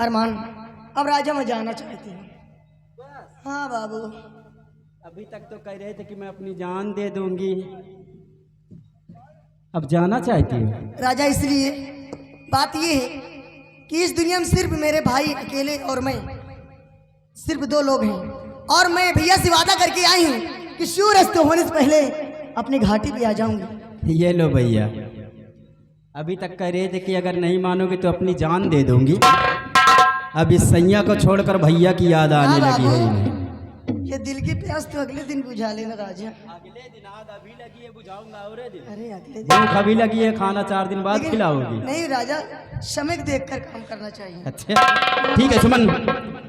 अरमान, अब राजा मैं जाना चाहती हूँ। हाँ बाबू। अभी तक तो कह रहे थे कि मैं अपनी जान दे दूंगी, अब जाना चाहती हूँ। राजा इसलिए बात ये है कि इस दुनिया में सिर्फ मेरे भाई अकेले और मैं, सिर्फ 2 लोग हैं। और मैं भैया से वादा करके आई हूँ कि सूर्यास्त होने से पहले अपनी घाटी पे आ जाऊंगी। ये लो भैया, अभी तक कह रहे थे कि अगर नहीं मानोगे तो अपनी जान दे दूंगी। अब इस सैया को छोड़कर भैया की याद आने लगी है इन्हें। ये दिल की प्यास तो अगले दिन बुझा लेना राजा। अगले दिन आग अभी लगी है, बुझाऊंगा। और दिन अरे अगले दिन भूख अभी लगी है, खाना 4 दिन बाद खिलाओगी। नहीं राजा, समय देख कर काम करना चाहिए। अच्छा ठीक है सुमन,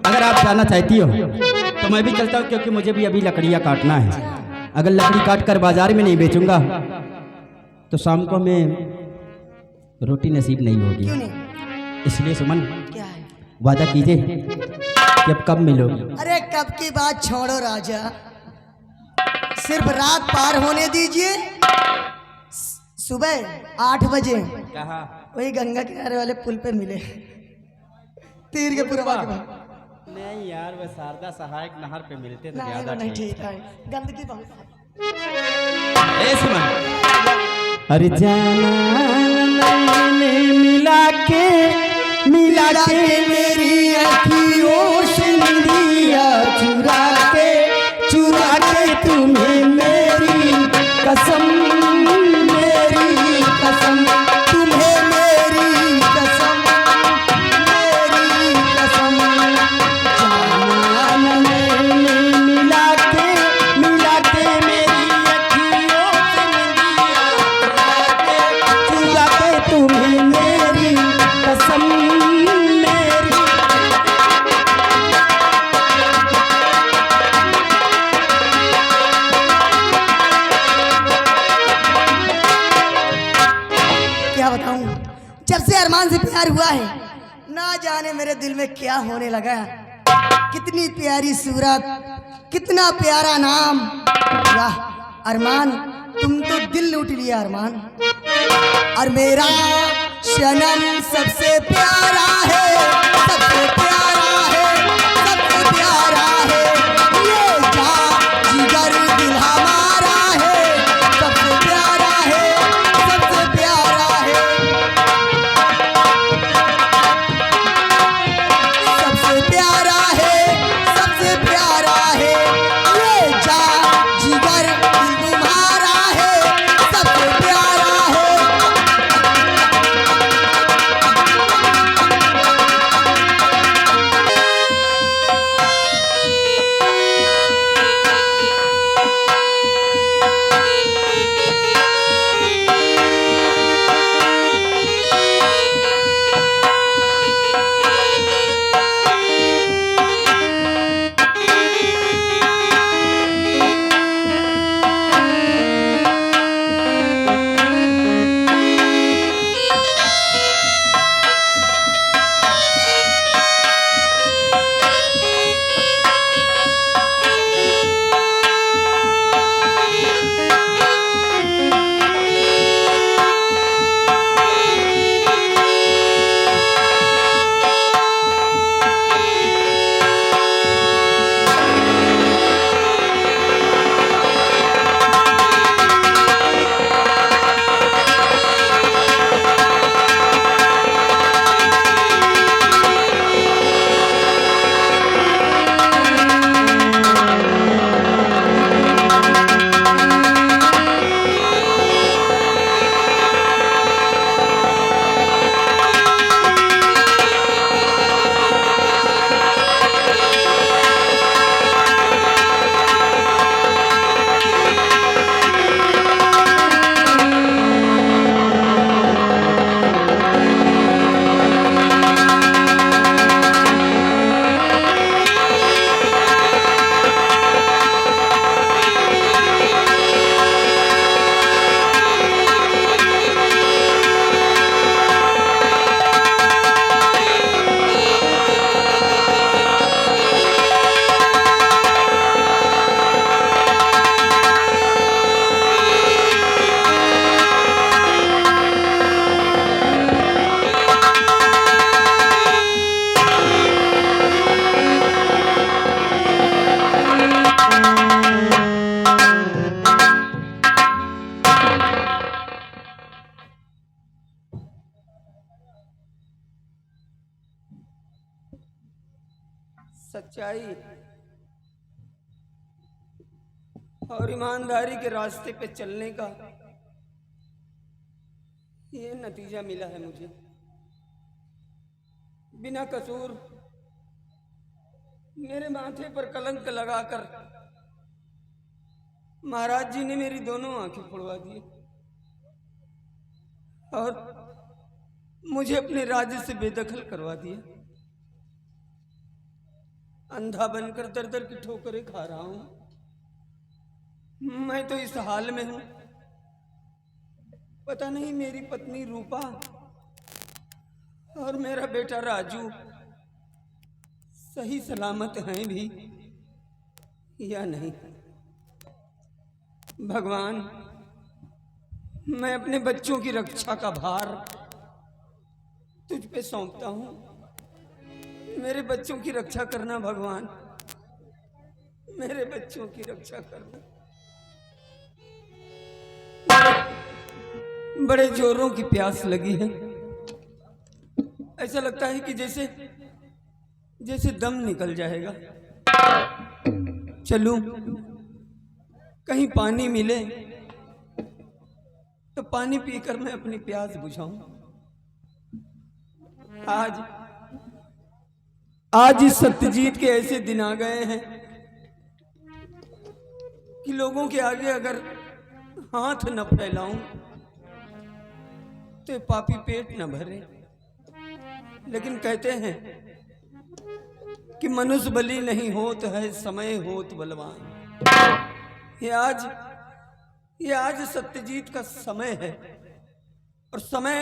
अगर आप जाना चाहती हो तो मैं भी चलता हूँ, क्योंकि मुझे भी अभी लकड़ियाँ काटना है। अगर लकड़ी काट कर बाजार में नहीं बेचूंगा तो शाम को मैं रोटी नसीब नहीं होगी। क्यों नहीं? इसलिए सुमन, क्या है? वादा कीजिए कि अब कब मिलोगी। अरे कब की बात छोड़ो राजा, सिर्फ रात पार होने दीजिए। सुबह 8 बजे कहा? वही गंगा किनारे वाले पुल पे मिले, तीर के पूरा के बाद। नहीं यार, वो शारदा सहायक नहर पे मिलते तो नहीं ज्यादा नहीं ठीक। ठीक है, गंदगी बहुत है। ए सुमन, अरे जाना मैंने मिला के मेरी अखियों से निदिया, चुरा के तुम्हें मेरी कसम, तुम्हें मेरी कसम, जाना मैंने मिला के मेरी अखियों से निदिया, चुरा के तुम्हें मेरी कसम मेरी। क्या बताऊं, जब से अरमान से प्यार हुआ है ना जाने मेरे दिल में क्या होने लगा है। कितनी प्यारी सूरत, कितना प्यारा नाम। वाह अरमान, तुम तो दिल लूट लिया अरमान। और मेरा सनम सबसे प्यारा है, सबसे प्यारा है, सबसे प्यारा है। ये जिगर दिल हमारा है, सबसे प्यारा है, सबसे प्यारा है, सबसे प्यारा है, सबसे प्यारा है। ये जिगर दिल तुम्हारा है, सबसे प्यारा है। सच्चाई और ईमानदारी के रास्ते पे चलने का ये नतीजा मिला है मुझे। बिना कसूर मेरे माथे पर कलंक लगाकर महाराज जी ने मेरी दोनों आंखें फोड़वा दी और मुझे अपने राज्य से बेदखल करवा दिया। अंधा बनकर दर दर की ठोकरें खा रहा हूं। मैं तो इस हाल में हूं, पता नहीं मेरी पत्नी रूपा और मेरा बेटा राजू सही सलामत हैं भी या नहीं। भगवान, मैं अपने बच्चों की रक्षा का भार तुझ पे सौंपता हूं। मेरे बच्चों की रक्षा करना भगवान, मेरे बच्चों की रक्षा करना। बड़े जोरों की प्यास लगी है। ऐसा लगता है कि जैसे दम निकल जाएगा। चलूं, कहीं पानी मिले तो पानी पीकर मैं अपनी प्यास बुझाऊं। आज इस सत्यजीत के ऐसे दिन आ गए हैं कि लोगों के आगे अगर हाथ न फैलाऊं तो पापी पेट न भरे। लेकिन कहते हैं कि मनुष्य बलि नहीं होत है, समय होत बलवान। ये आज सत्यजीत का समय है और समय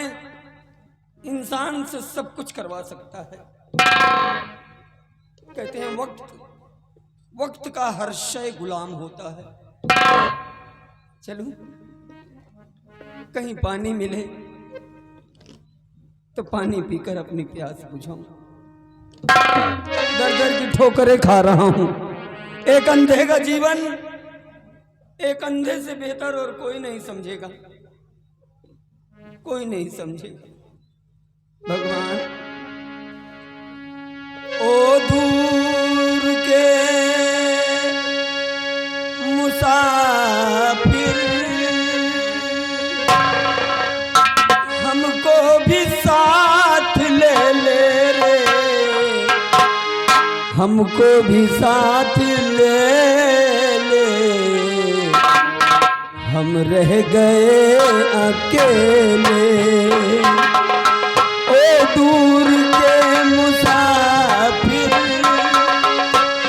इंसान से सब कुछ करवा सकता है। कहते हैं वक्त का हर शय गुलाम होता है। चलूं, कहीं पानी मिले तो पानी पीकर अपनी प्यास बुझाऊं। दर दर की ठोकरें खा रहा हूं। एक अंधे का जीवन एक अंधे से बेहतर और कोई नहीं समझेगा, कोई नहीं समझेगा। भगवान, ओ दूर के मुसाफिर, हमको भी साथ ले ले रे, हमको भी साथ ले ले। हम रह गए अकेले। ओ दूर के मुसाफिर,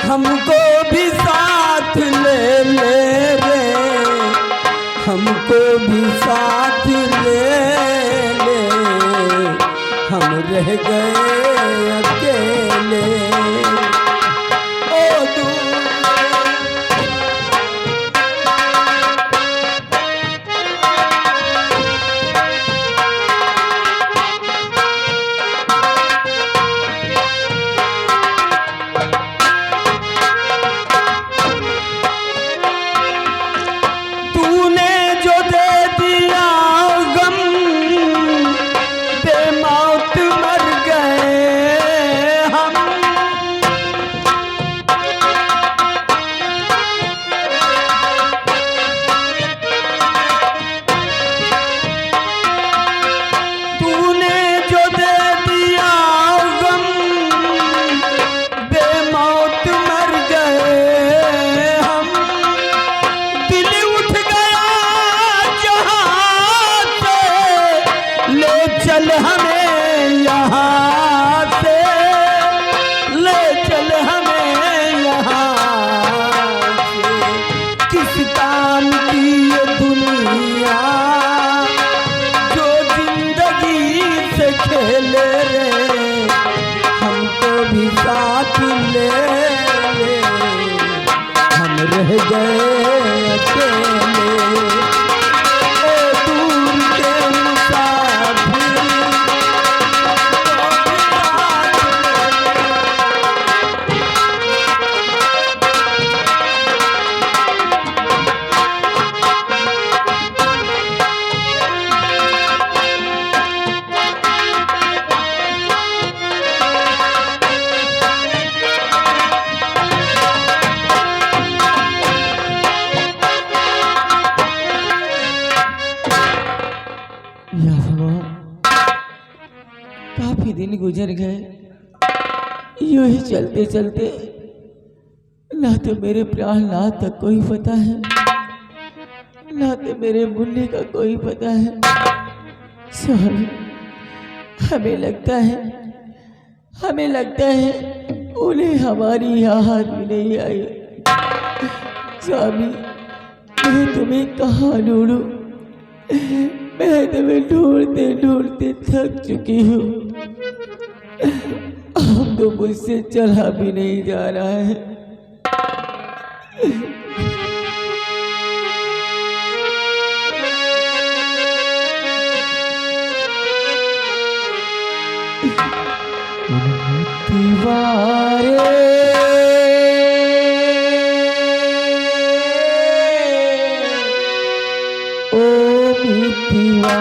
हमको भी साथ ले ले रे, हमको भी साथ ले ले। हम रह गए अकेले। ओ दूर रह गए अकेले। ओ दूर के मुसाफिर, काफी दिन गुजर गए। यूं ही चलते चलते ना तो मेरे प्राणनाथ का कोई पता है, ना तो मेरे मुन्ने का कोई पता है। स्वामी, हमें लगता है उन्हें हमारी याद भी नहीं आई। स्वामी, मैं तुम्हें कहाँ ढूंढूं? मैं तुम्हें ढूंढते ढूंढते थक चुकी हूँ। अब तो मुझसे चला भी नहीं जा रहा है। दीवारे ओ मितिवा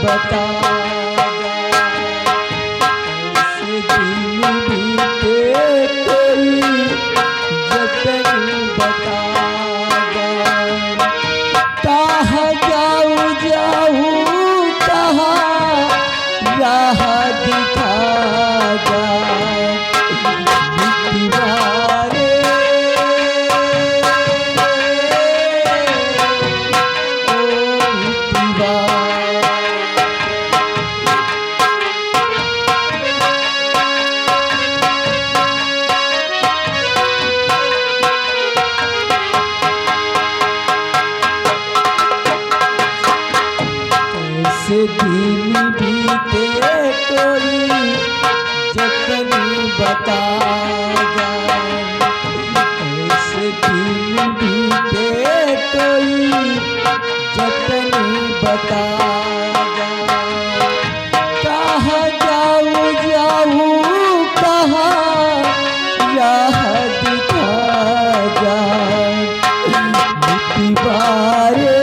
बता कैसे दिन बीते कोई जतन बता कहाँ जाऊँ कहाँ राह दिखा दिन बीते कोई जतन बता ऐसे दिन बीते कोई जतन बता कहाँ जाऊँ कहाँ राह दिखा दीवारे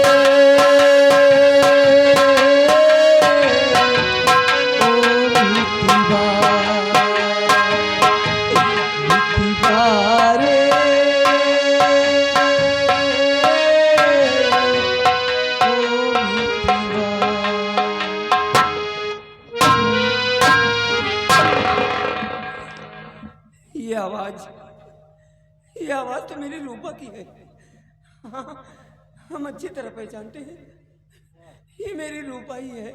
ये आवाज तो मेरी रूपा की है। हाँ, हम अच्छी तरह पहचानते हैं, ये मेरी रूपा ही है।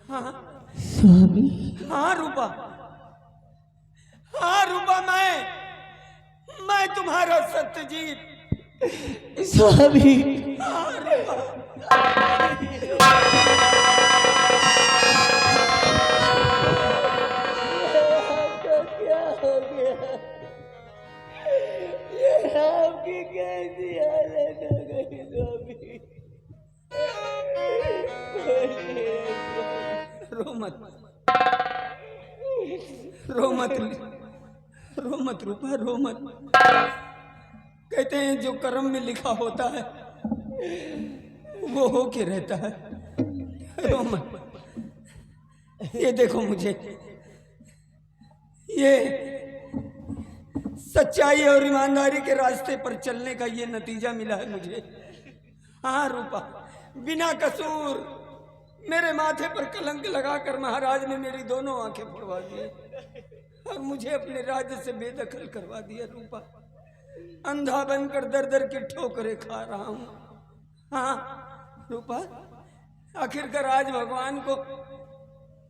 हाँ स्वामी, हाँ रूपा, हाँ रूपा, मैं तुम्हारा सत्यजीत। स्वामी, हाँ रूपा। आपकी कैसी हालत हो गई स्वामी? रो मत, रो मत, रो मत रूपा, रो मत। कहते हैं जो कर्म में लिखा होता है वो हो के रहता है। रो मत। ये देखो मुझे, ये सच्चाई और ईमानदारी के रास्ते पर चलने का ये नतीजा मिला है मुझे। हाँ रूपा, बिना कसूर मेरे माथे पर कलंक लगाकर महाराज ने मेरी दोनों आंखें फोड़वा दी और मुझे अपने राज्य से बेदखल करवा दिया। रूपा, अंधा बनकर दर दर की ठोकरें खा रहा हूँ। हाँ रूपा, आखिरकार आज भगवान को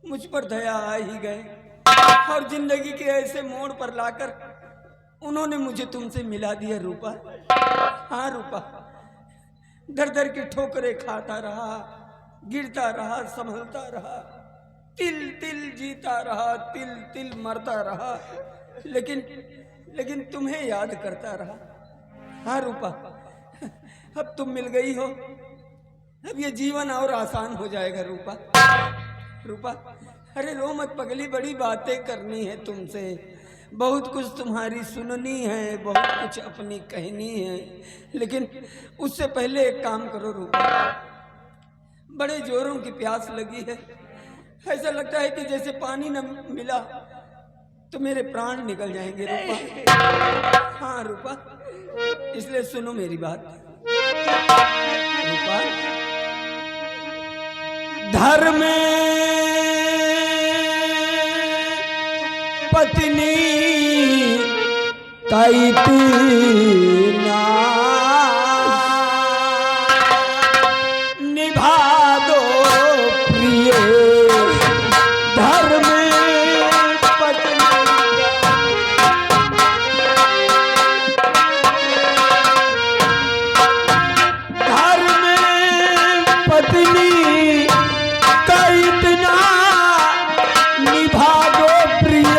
मुझ पर दया आ ही गए और जिंदगी के ऐसे मोड़ पर लाकर उन्होंने मुझे तुमसे मिला दिया। रूपा, हाँ रूपा, दर दर की ठोकरें खाता रहा, गिरता रहा, संभलता रहा, तिल तिल जीता रहा, तिल तिल मरता रहा, लेकिन तुम्हें याद करता रहा। हाँ रूपा, अब तुम मिल गई हो, अब ये जीवन और आसान हो जाएगा। रूपा, रूपा, अरे रो मत पगली, बड़ी बातें करनी है तुमसे, बहुत कुछ तुम्हारी सुननी है, बहुत कुछ अपनी कहनी है, लेकिन उससे पहले एक काम करो रूपा। बड़े जोरों की प्यास लगी है, ऐसा लगता है कि जैसे पानी न मिला तो मेरे प्राण निकल जाएंगे रूपा। हाँ रूपा, इसलिए सुनो मेरी बात। रूपा, धर्म पत्नी का इतना निभा दो प्रिय, धर्म पत्नी धर्म पत्नी का इतना निभा दो प्रिय,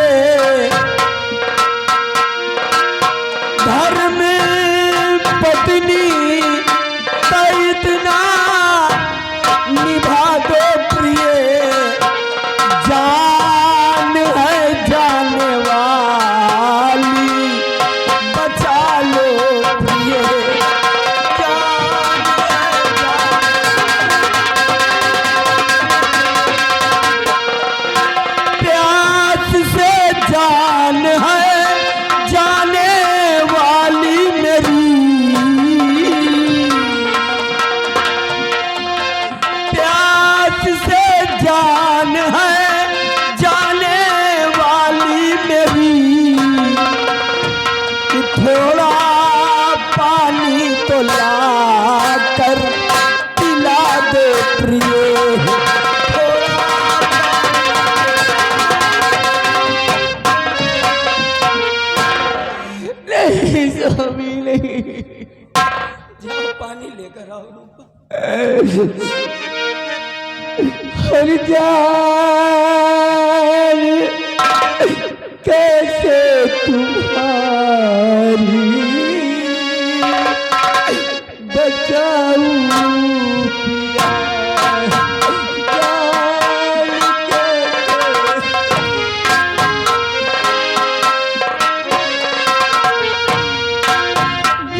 धर्म पत्नी का इतना निभा दो प्रिय, जान है जाने वाली बचा लो प्रिय, जान है प्यास से जान है जाने वाली मेरी, प्यास से जान है जाने वाली मेरी, कि थोड़ा पानी तो ला कर पिला दो प्रिय, नहीं स्वामी नहीं। जाओ पानी लेकर आओ रूपा। हर जान कैसे तुम्हारी बचाऊं पिया,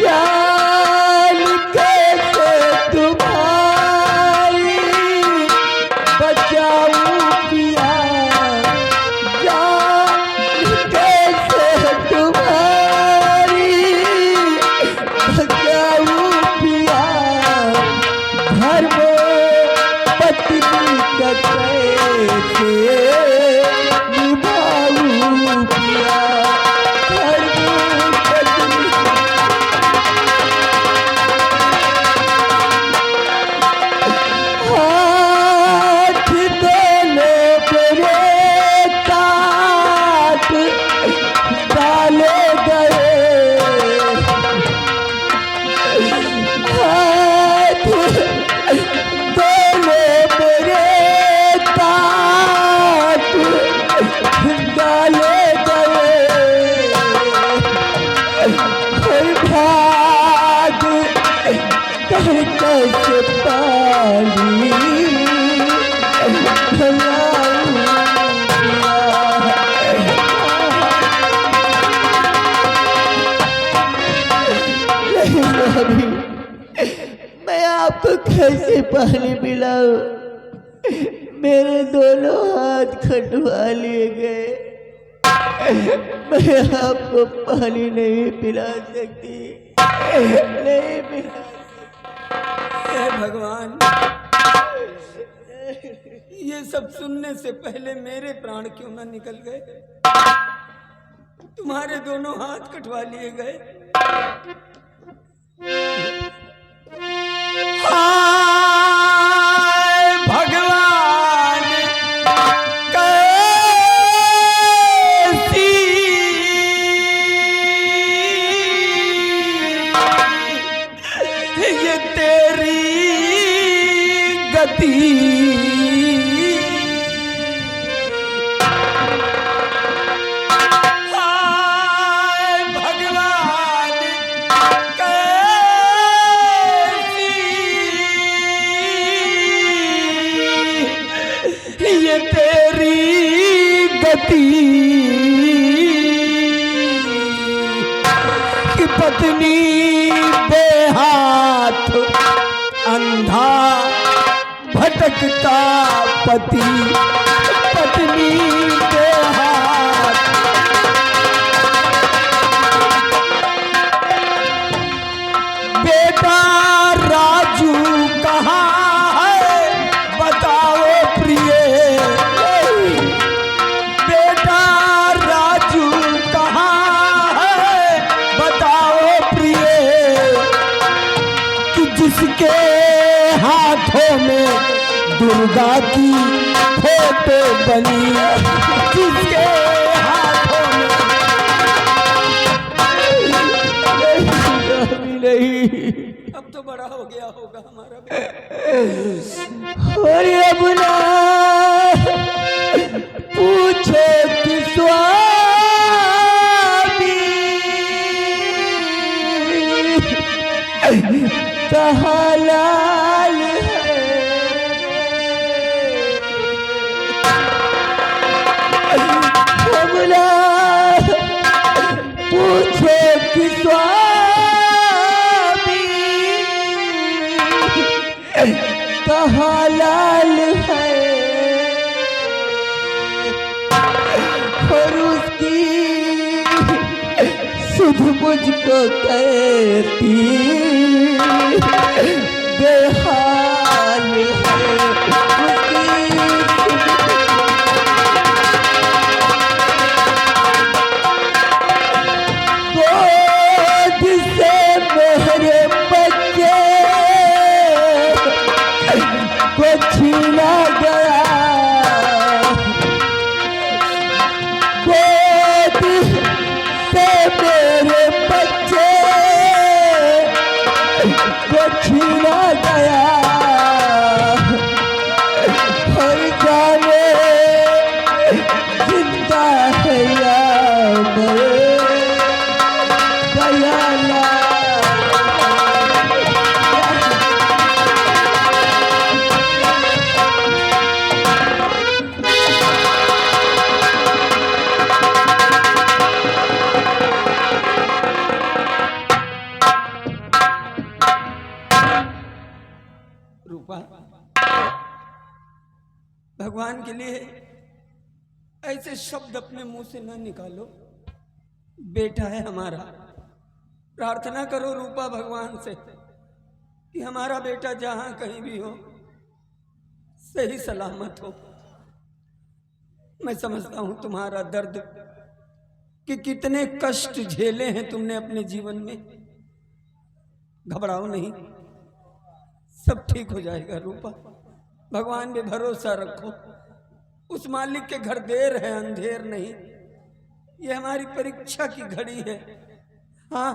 जान कैसे तुम्हारी बचाऊं पिया, जान कैसे तुम्हारी बचाऊं पिया, धर्म पत्नी का कैसे निभाऊं पिया, धर्म पत्नी हाथ देने मेरे काट डाले गए, हाथ देने मेरे काट डाले गए, हर भाग कर कैसे पानी मैं आपको कैसे पानी पिलाऊं, मेरे दोनों हाथ खटवा लिए गए, मैं आपको पानी नहीं पिला सकती, नहीं पिला। हे भगवान, ये सब सुनने से पहले मेरे प्राण क्यों ना निकल गए? तुम्हारे दोनों हाथ कटवा लिए गए। हाय भगवान, कैसी ये तेरी गति, हाय भगवान, कैसी ये तेरी गति, लगता पति पत्नी के हाथ। बेटा राजू कहाँ है बताओ प्रिय, बेटा राजू कहाँ है बताओ प्रिय, कि जिसके हाथों में दुर्गा की फोटो बनी, जिसके हाथों में नहीं। अब तो बड़ा हो गया होगा हमारा बेटा। और अब ना पूछो कि स्वामी कहाँ लाल है। अब ना पूछो कि स्वामी कहाँ लाल है, और उसकी सुध मुझको कहती बेहाल है, उसकी गोद से मेरे बच्चे को छीना गया, गोद से मेरे बच्चे को छीना गया, हर जाने जिंदा है या मर गया ना। रूपा, भगवान के लिए ऐसे शब्द अपने मुंह से न निकालो। बेटा है हमारा, प्रार्थना करो रूपा भगवान से कि हमारा बेटा जहां कहीं भी हो सही सलामत हो। मैं समझता हूं तुम्हारा दर्द कि कितने कष्ट झेले हैं तुमने अपने जीवन में। घबराओ नहीं, सब ठीक हो जाएगा रूपा। भगवान पे भरोसा रखो। उस मालिक के घर देर है अंधेर नहीं। ये हमारी परीक्षा की घड़ी है। हाँ,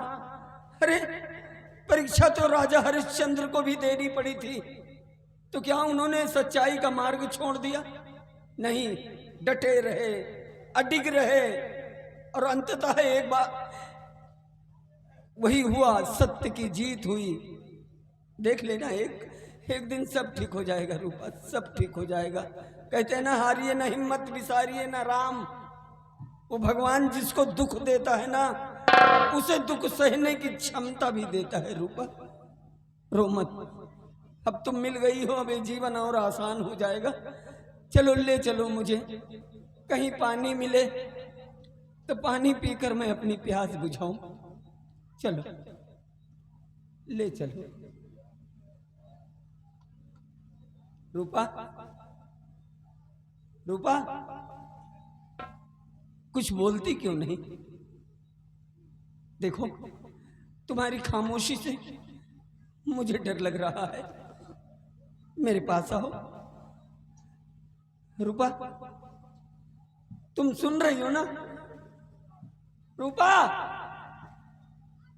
अरे परीक्षा तो राजा हरिश्चंद्र को भी देनी पड़ी थी, तो क्या उन्होंने सच्चाई का मार्ग छोड़ दिया? नहीं, डटे रहे, अडिग रहे, और अंततः एक बार वही हुआ, सत्य की जीत हुई। देख लेना, एक दिन सब ठीक हो जाएगा रूपा, सब ठीक हो जाएगा। कहते हैं ना, हारिए ना हिम्मत, विसारिए ना राम। वो भगवान जिसको दुख देता है ना, उसे दुख सहने की क्षमता भी देता है रूपा। रो मत, अब तुम मिल गई हो, अब ये जीवन और आसान हो जाएगा। चलो, ले चलो मुझे, कहीं पानी मिले तो पानी पीकर मैं अपनी प्यास बुझाऊं। चलो, ले चलो रूपा। रूपा, कुछ बोलती क्यों नहीं? देखो, तुम्हारी खामोशी से मुझे डर लग रहा है। मेरे पास आओ रूपा, तुम सुन रही हो ना? रूपा,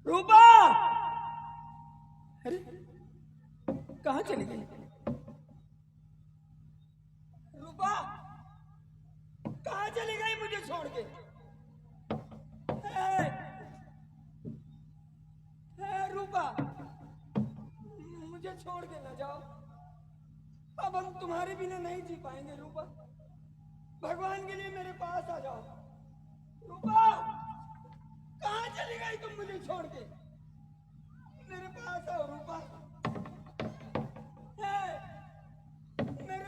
रूपा, अरे कहाँ चली गई रूपा? कहाँ चली गई मुझे छोड़ के? रूपा, मुझे छोड़ के ना जाओ। अब हम तुम्हारे बिना नहीं जी पाएंगे रूपा। भगवान के लिए मेरे पास आ जाओ। रूपा, कहाँ चली गई तुम मुझे छोड़ के? मेरे पास आओ रूपा। मेरे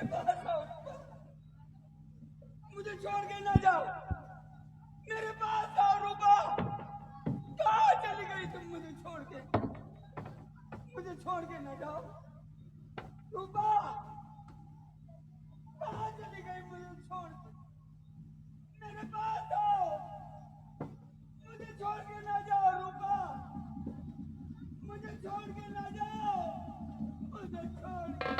छोड़ के ना जाओ, मेरे पास आओ रूपा। कहाँ चली गई तुम मुझे छोड़ के? मुझे छोड़ के ना जाओ रूपा। कहाँ चली गई मुझे छोड़ के? मेरे पास आओ, मुझे छोड़ के ना जाओ रूपा। मुझे छोड़ के ना जाओ, मुझे छोड़ के।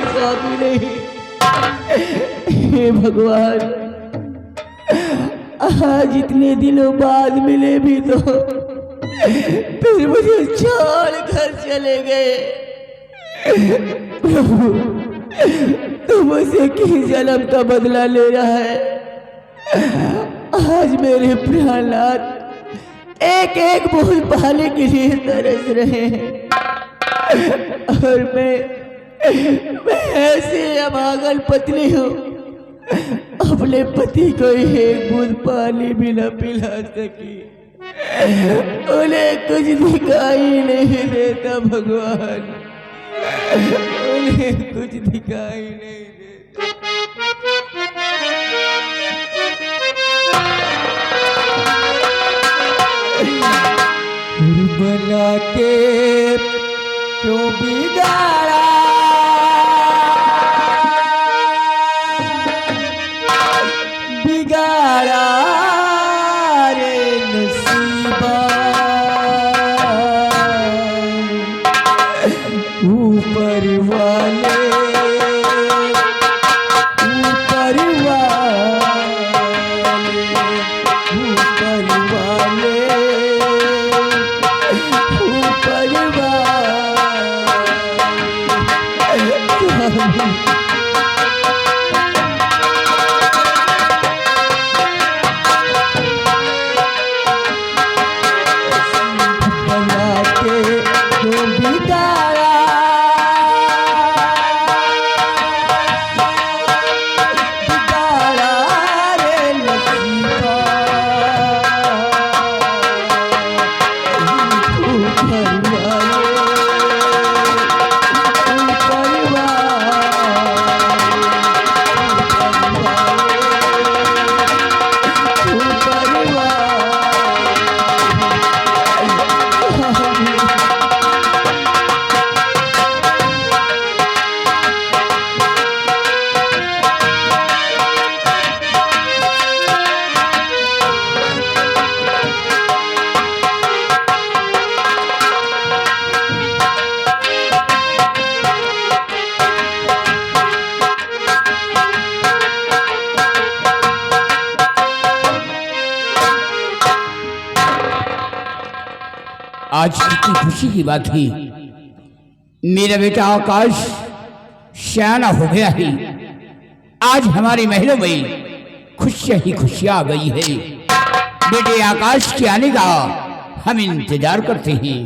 स्वामी नहीं, हे भगवान, आज इतने दिनों बाद मिले भी तो फिर मुझे छोड़ कर चले गए। प्रभु, तू मुझसे किस जन्म का बदला ले रहा है? आज मेरे प्राणनाथ एक एक बूंद पाने के लिए तरस रहे हैं और मैं ऐसे अभागन पत्नी हूँ, अपने पति को एक बूंद पानी भी न पिला सकी। उन्हें कुछ दिखाई नहीं देता भगवान, उन्हें कुछ दिखाई नहीं देता। बना के क्यों बिगाड़ा, बिगाड़ा रे नसीबा। ऊपर वाले, ऊपर वाले, ऊपर वाले, ऊपर वाले। आज कितनी खुशी की बात थी, मेरा बेटा आकाश सयाना हो गया है। आज हमारे महलों में खुशियां ही खुशियां आ गई है। बेटे आकाश के आने का हम इंतजार करते हैं।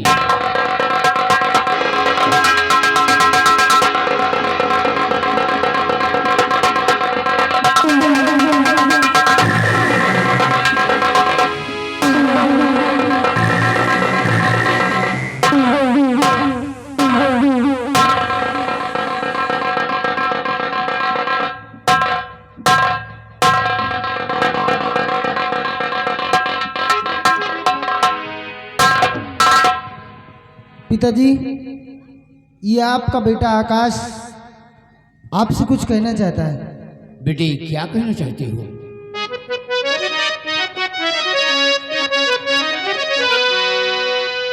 पिताजी, ये आपका बेटा आकाश आपसे कुछ कहना चाहता है। बेटे क्या कहना चाहते हो?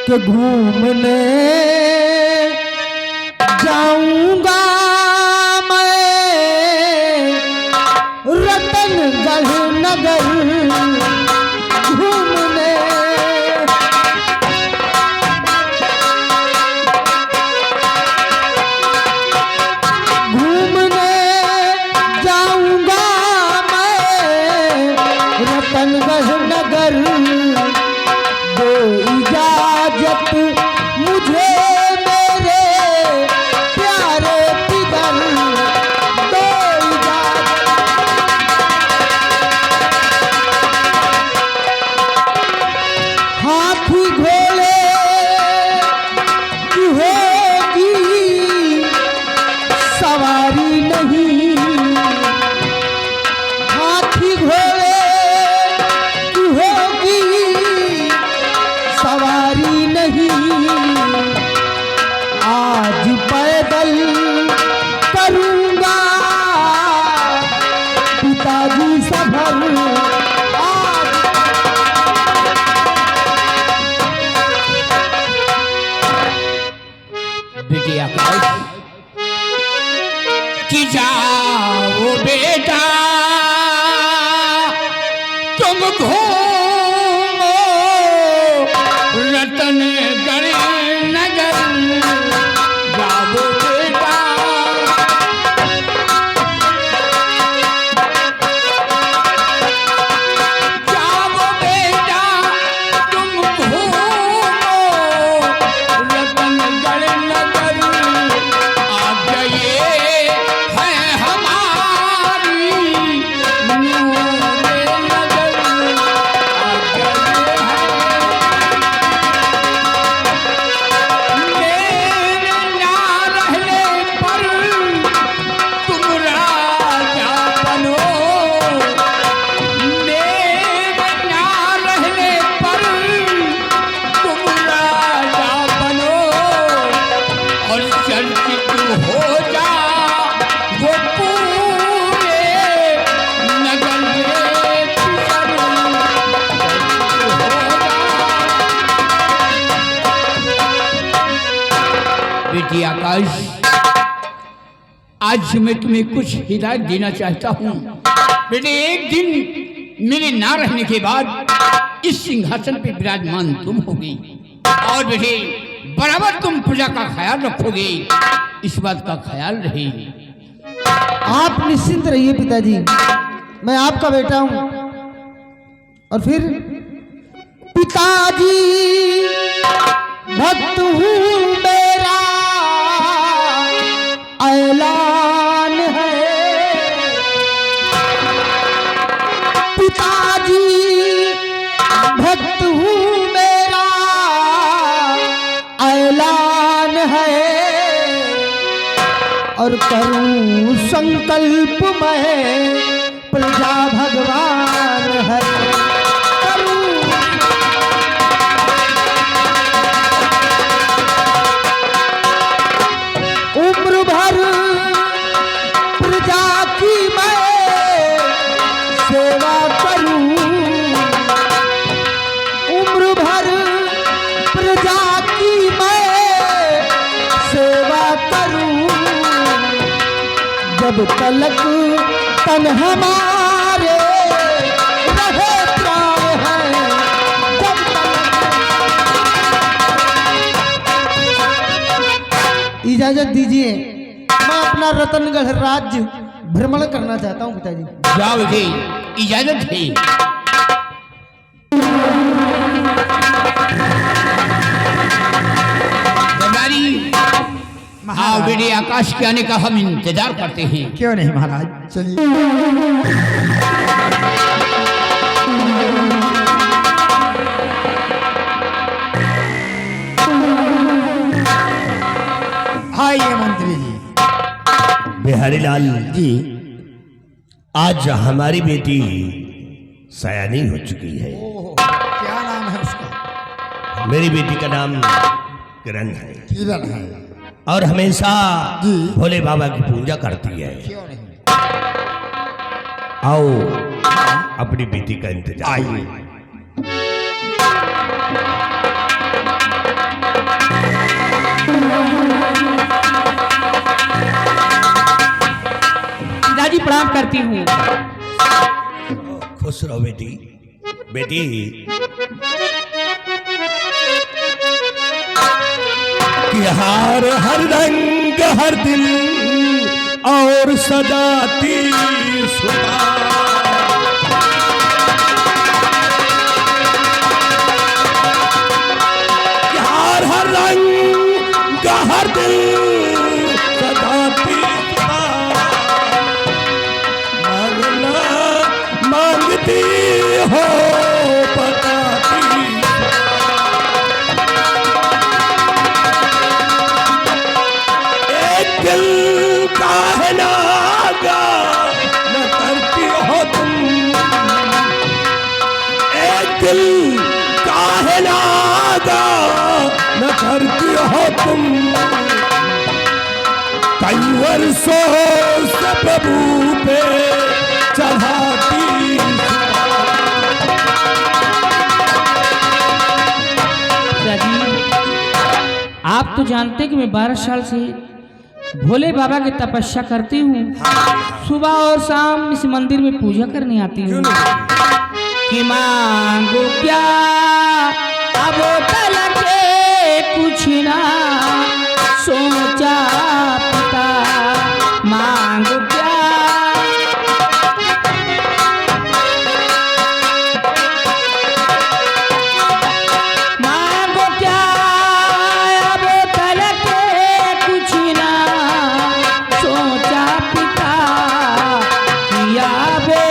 कि घूमने जाऊंगा मैं रतनगढ़ आकाश कि जाओ बेटा तुम घूमो रतनगढ़ नगर, जाओ बेटा जाओ बेटा तुम घूमो रतनगढ़ नगर, आज ये है हमारी नूरे नगर, आज ये है मेरे ना रहने पर तुम राजा बनो, मेरे ना रहने पर तुम राजा बनो, और चर्चित हो जा वो पूरे नगर में पितर, चर्चित हो जा। बेटी आकाश, आज मैं तुम्हें कुछ हिदायत देना चाहता हूँ। बेटे, एक दिन मेरे ना रहने के बाद इस सिंहासन पे विराजमान तुम होगी, और बेटे बराबर तुम प्रजा का ख्याल रखोगे, इस बात का ख्याल रहे। आप निश्चिंत रहिए पिताजी, मैं आपका बेटा हूं। और फिर पिताजी भक्त हूँ मेरा ऐलान है, पिताजी भक्त हूँ मेरा ऐलान है, और करूं संकल्प मैं प्रजा भगवान है, करूं उम्र भर प्रजा की मैं सेवा करूं, उम्र भर प्रजा की मैं सेवा करूं, जब तलक तन हमारे रहे प्राण है, जब तलक। इजाजत दीजिए, मैं अपना रतनगढ़ राज्य भ्रमण करना चाहता हूँ पिताजी। जाओ बेटे, इजाजत है। दरबारी, आओ बेटे, आकाश के आने का हम इंतजार करते हैं। क्यों नहीं महाराज, चलिए। आइए मंत्री जी। बिहारी लाल जी, आज हमारी बेटी सयानी हो चुकी है। क्या नाम है उसका? मेरी बेटी का नाम किरण है, किरण है। और हमेशा जी। भोले बाबा की पूजा करती है। क्यों नहीं? आओ अपनी बेटी का इंतजार। आइए। पिताजी प्रणाम करती हूँ। खुश रहो बेटी। बेटी, कि हर रंग हर दिल और सजाती सुबह, कि हर रंग हर दिल सजाती सुबह, मांगना मांगती हो बताती, दिल का है नागा न करती हो तुम, एक दिल का है नागा न करती हो तुम, कई वर्षों से प्रभु पे चढ़ाती। आप तो जानते हैं कि मैं 12 साल से भोले बाबा की तपस्या करती हूँ। सुबह और शाम इस मंदिर में पूजा करने आती हूँ। कि मांगो क्या अब तलक कुछ ना सोचा पिता, मांगो क्या मांगो क्या अब तलक कुछ ना सोचा पिता, किया बे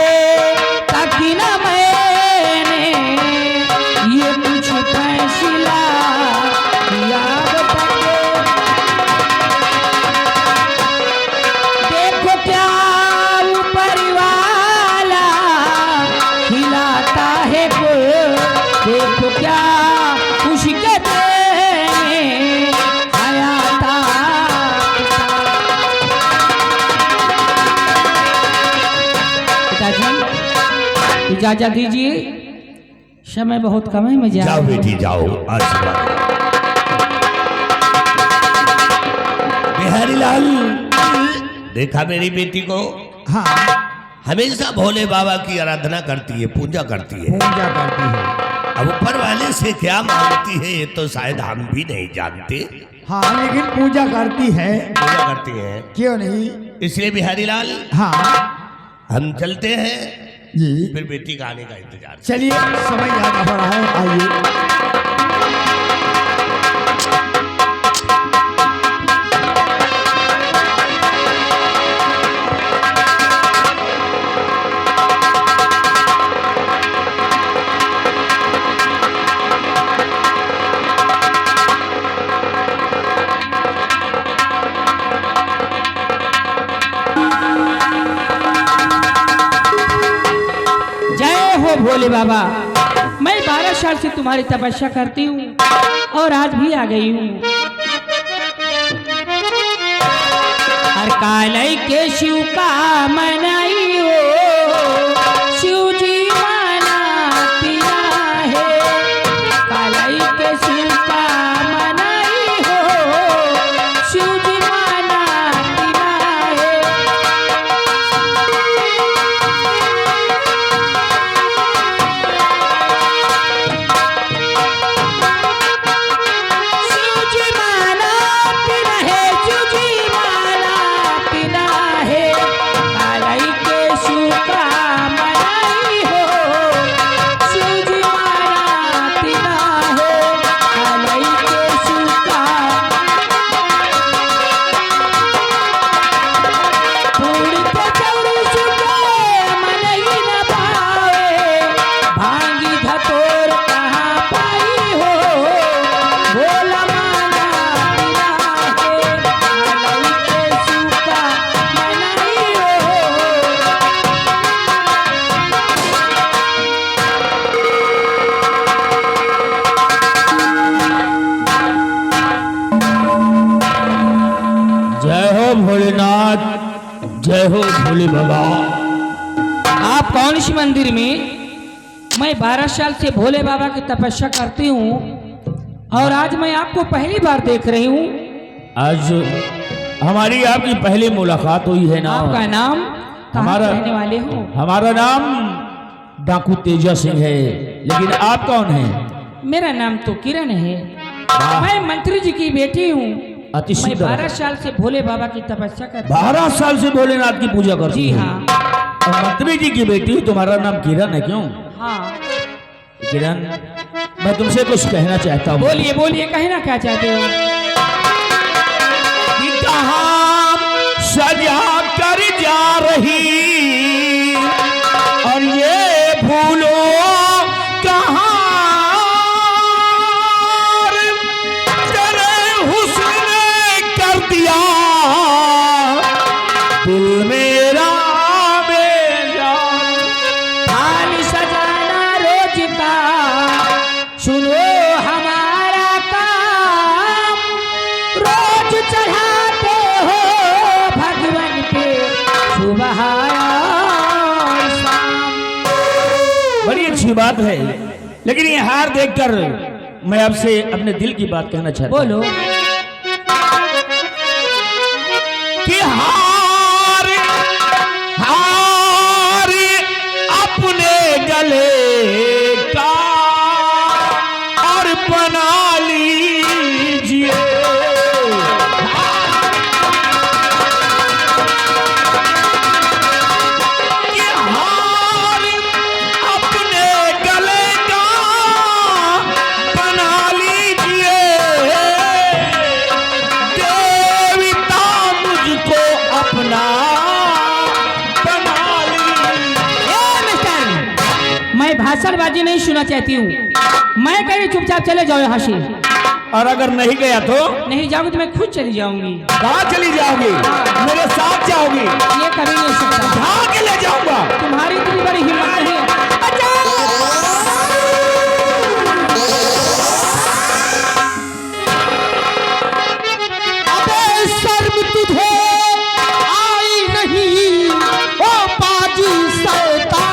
तक न मैंने ये कुछ फैसला किया तक। देखो क्या ऊपर वाला खिलाता है को, देखो क्या खुशी के देने आया था। पिताजी इजाजत दीजिए, समय बहुत कम है, मैं जा जाओ रहा हूं। बेटी जाओ, आशीर्वाद। बिहारी लाल, देखा मेरी बेटी को? हाँ, हमेशा भोले बाबा की आराधना करती है, पूजा करती है। पूजा करती है। अब ऊपर वाले से क्या मांगती है ये तो शायद हम भी नहीं जानते। हाँ, लेकिन पूजा करती है। पूजा करती है, क्यों नहीं? इसलिए बिहारी लाल हाँ हम चलते हैं, जी, फिर बेटी का आने का इंतजार। चलिए, समय ज्यादा पड़ा है, आइए। जय हो भोले बाबा। मैं 12 साल से तुम्हारी तपस्या करती हूँ और आज भी आ गई हूँ। हर कालय के शिव का मनाई हो, शिव जी मनाती है। कालय के शिव का मनाई हो, शिव जी मनाती है। शिवजी मनाती रहे, शिवजी मनाती रहे। कालय के शिव का मनाई हो, शिवजी मनाती रहे। कालय के शिव का पूरी पे चौड़ी सुबह मन ही न पावे। भांगी धतोर कहाँ पाई हो, भोला माना बिना है। कालय के शिव का मनाई हो। जय हो भोलेनाथ, जय हो भोले बाबा। आप कौन सी मंदिर में? मैं 12 साल से भोले बाबा की तपस्या करती हूँ और आज मैं आपको पहली बार देख रही हूँ। आज हमारी आपकी पहली मुलाकात हुई है ना। आपका नाम, कहाँ हमारा- रहने वाले हो? हमारा नाम डाकू तेजा सिंह है, लेकिन आप कौन हैं? मेरा नाम तो किरण है। वाह। मैं मंत्री जी की बेटी हूँ। अति मैं सुंदर। 12 साल से भोले बाबा की तपस्या करती हूँ। 12 साल से भोलेनाथ की पूजा करती जी हो। हाँ, और मंत्री जी की बेटी, तुम्हारा नाम किरण है क्यों? हाँ। किरण, मैं तुमसे कुछ कहना चाहता हूँ। बोलिए बोलिए, कहना क्या चाहते हो? कि कहाँ सजा कर जा रही और ये भूलो कहाँ तेरे हुस्न ने कर दिया दिल मेरा बेजान। थाली सजाना रोज का, सुनो हमारा काम। रोज चढ़ाते हो भगवान पे सुबह और शाम। बड़ी अच्छी बात है, लेकिन ये हार देखकर मैं आपसे अपने दिल की बात कहना चाहता हूँ। बोलो। कि हार हार अपने गले का और बना लीजिए। कि हार अपने गले का बना लीजिए। देवता मुझको अपना बना लीजिए। मैं भाषणबाजी नहीं सुनना चाहती हूँ। मैं कहीं चुपचाप चले जाओ यहाँ से। और अगर नहीं गया तो नहीं जाऊंगी तो मैं खुद चली जाऊंगी। कहाँ चली जाओगी? मेरे साथ जाओगी? ये कभी नहीं सकता। कहाँ के ले जाऊंगा? तुम्हारी इतनी बड़ी हिम्मत नहीं है। अबे शर्म तुझे आई नहीं ओ पाजी शैतान।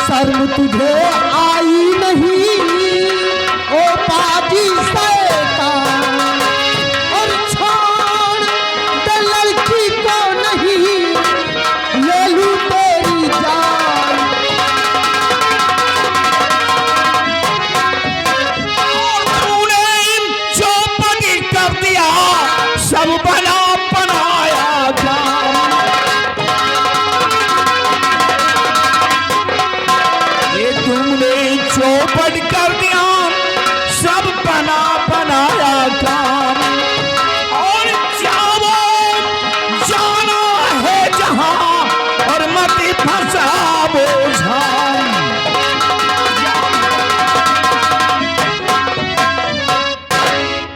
शर्म तुझे आई नहीं ओ पाजी शैतान। और छोड़ दे लड़की को नहीं ले लूं तेरी जान। तूने चौपट कर दिया सब बना बनाया काम। ये तुमने चौपट कर दिया सब बना बनाया काम। और जाओ जाना है जहां और मत फंसा बोझा।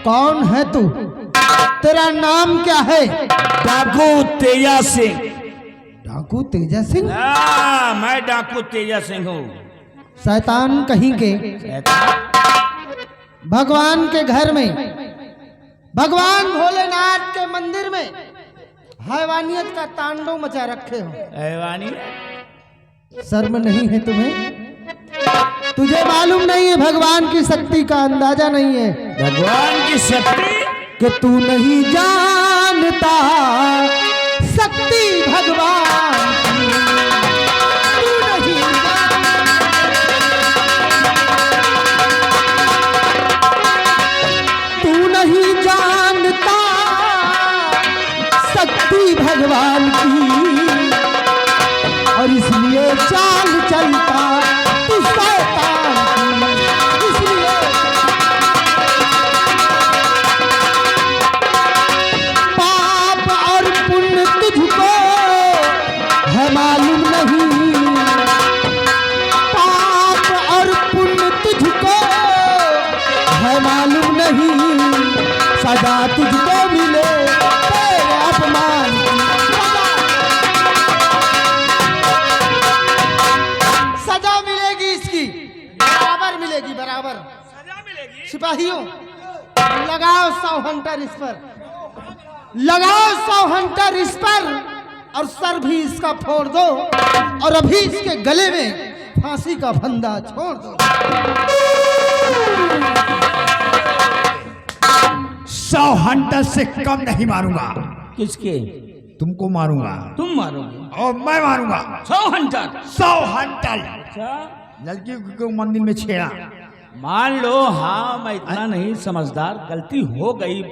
कौन है तू? तेरा नाम क्या है? डाकू तेजा सिंह। डाकू तेजा सिंह? मैं डाकू तेजा सिंह हूँ। शैतान कहीं के। भगवान के घर में, भगवान भोलेनाथ के मंदिर में हैवानियत का तांडव मचा रखे हो। हैवानी? शर्म नहीं है तुम्हें? तुझे मालूम नहीं है भगवान की शक्ति का अंदाजा नहीं है भगवान की शक्ति कि तू नहीं जानता शक्ति भगवान की। तू नहीं तू नहीं जानता शक्ति भगवान की। और इसलिए चाल चलता तू शैतान की। इसलिए पाप और पुण्य तुझको है मालूम नहीं। पाप और पुण्य तुझको है मालूम नहीं। सदा तुझको मिले तेरे अपमान की सजा मिलेगी। इसकी बराबर मिलेगी, बराबर सजा मिलेगी। सिपाहियों लगाओ 100 हंटर इस पर, लगाओ 100 हंटर इस पर और सर भी इसका फोड़ दो और अभी इसके गले में फांसी का फंदा छोड़ दो। 100 हंटर से कम नहीं मारूंगा। किसके? तुमको मारूंगा। तुम मारोगे? और मैं मारूंगा 100 हंटर। 100 हंटर। अच्छा, लड़की को मंदिर में छेड़ा। मान लो हाँ मैं इतना नहीं समझदार, गलती हो गई।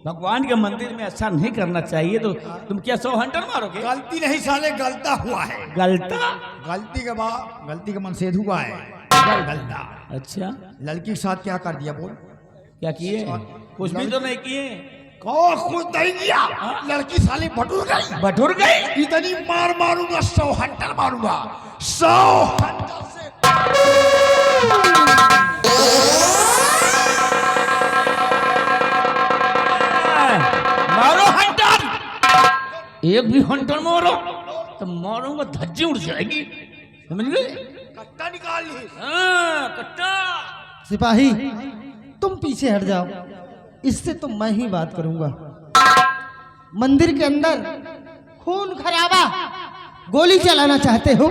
भगवान के मंदिर में ऐसा नहीं करना चाहिए। तो तुम क्या 100 हंटर मारोगे? गलती नहीं साले, गलता हुआ है। गलता? गलती के बाद गलती का मनसेध हुआ है। गलता। अच्छा, लड़की के साथ क्या कर दिया बोल? क्या किए? कुछ भी तो नहीं किए। कौन खुद नहीं किया? लड़की साली बटुर गई। बटुर गई? इतनी मार मारूंगा, 100 हंटर मारूंगा। 100 हंटर से मारो हंटर। एक भी हंटर मारो तो मारूंगा, धज्जी उड़ जाएगी। समझ गए? कट्टा निकाल ली। हाँ, कट्टा। सिपाही तुम पीछे हट जाओ, इससे तो मैं ही बात करूंगा। मंदिर के अंदर खून खराबा गोली चलाना चाहते हो?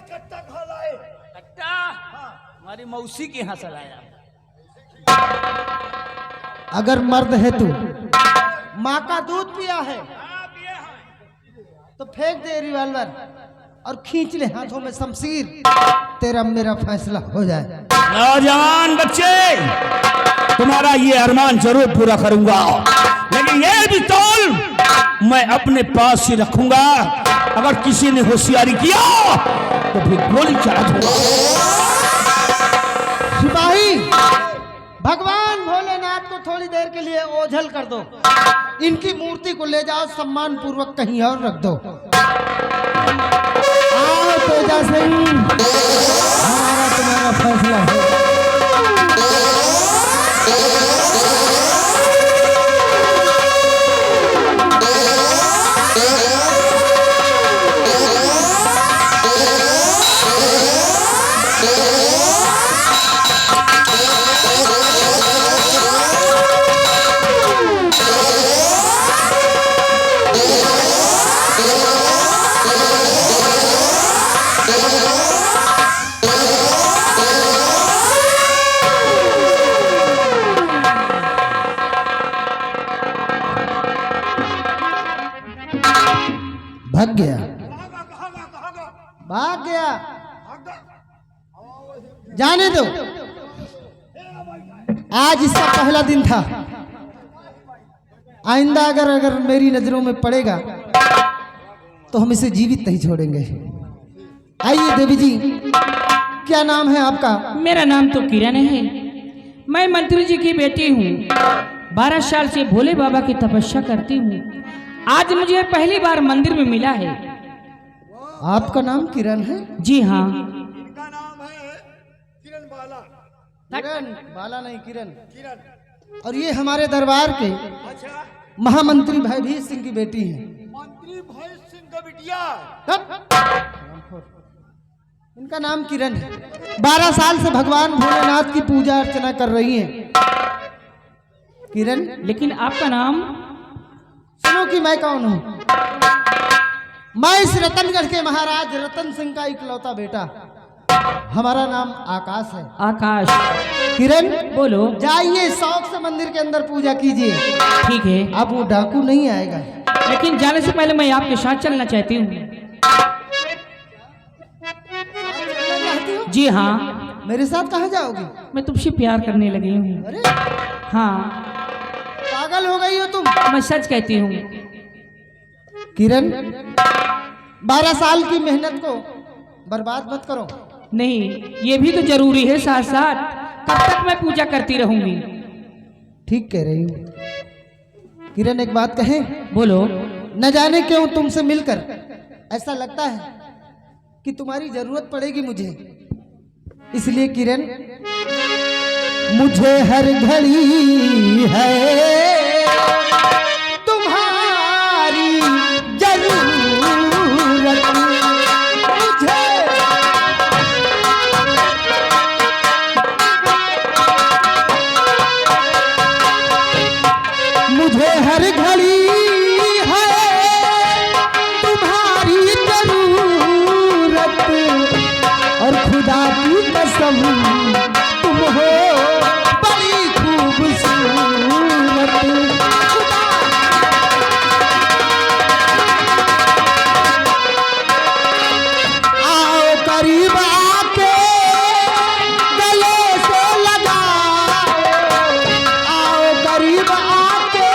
कट्टा खा लाए। कट्टा हमारी मौसी के यहाँ से लाया। अगर मर्द है तू, माँ का दूध पिया है तो फेंक दे रिवॉल्वर और खींच ले हाथों में शमशीर, तेरा मेरा फैसला हो जाए। नौजवान बच्चे, तुम्हारा ये अरमान जरूर पूरा करूंगा, लेकिन ये पिस्तौल मैं अपने पास ही रखूंगा। अगर किसी ने होशियारी किया तो फिर गोली चला दूंगा। सिपाही, भगवान भोलेनाथ को थोड़ी देर के लिए ओझल कर दो, इनकी मूर्ति को ले जाओ सम्मान पूर्वक कहीं और रख दो। आओ तेजा सिंह, हमारा तुम्हारा फैसला है। भाग गया, भाग गया, जाने दो। आज इसका पहला दिन था, आइंदा अगर मेरी नजरों में पड़ेगा तो हम इसे जीवित नहीं छोड़ेंगे। आइए देवी जी, क्या नाम है आपका? मेरा नाम तो किरण है। मैं मंत्री जी की बेटी हूँ। 12 साल से भोले बाबा की तपस्या करती हूँ। आज मुझे पहली बार मंदिर में मिला है। आपका नाम किरण है? जी हाँ। किरण बाला नहीं, किरण। और ये हमारे दरबार के महामंत्री भयभीत सिंह की बेटी है। मंत्री भय सिंह का बिटिया। इनका नाम किरण है। 12 साल से भगवान भोलेनाथ की पूजा अर्चना कर रही हैं। किरण, लेकिन आपका नाम? सुनो कि मैं कौन हूँ। मैं इस रतनगढ़ के महाराज रतन सिंह का इकलौता बेटा। हमारा नाम आकाश है। आकाश। किरण, बोलो। जाइए शौक से मंदिर के अंदर पूजा कीजिए। ठीक है। अब वो डाकू नहीं आएगा। लेकिन जाने से पहले मैं आपके साथ चलना चाहती हूँ। जी हाँ। मेरे साथ कहाँ जाओगी? मैं तुमसे प्यार करने लगी हूँ। अरे हाँ, पागल हो गई हो तुम। मैं सच कहती हूँ। किरण, 12 साल की मेहनत को बर्बाद मत करो। नहीं, ये भी तो जरूरी है। साथ साथ कब तक मैं पूजा करती रहूंगी? ठीक कह रही हूँ। किरण, एक बात कहें? बोलो। न जाने क्यों तुमसे मिलकर ऐसा लगता है कि तुम्हारी जरूरत पड़ेगी मुझे। इसलिए किरण, मुझे हर घड़ी है तुम्हारी जरूरत। मुझे हर घड़ी है तुम्हारी जरूरत, और खुदा की कसम तुम हो बड़ी खूबसूरत। खुदा, आओ करीब आके गले से लगाओ, आओ करीब आके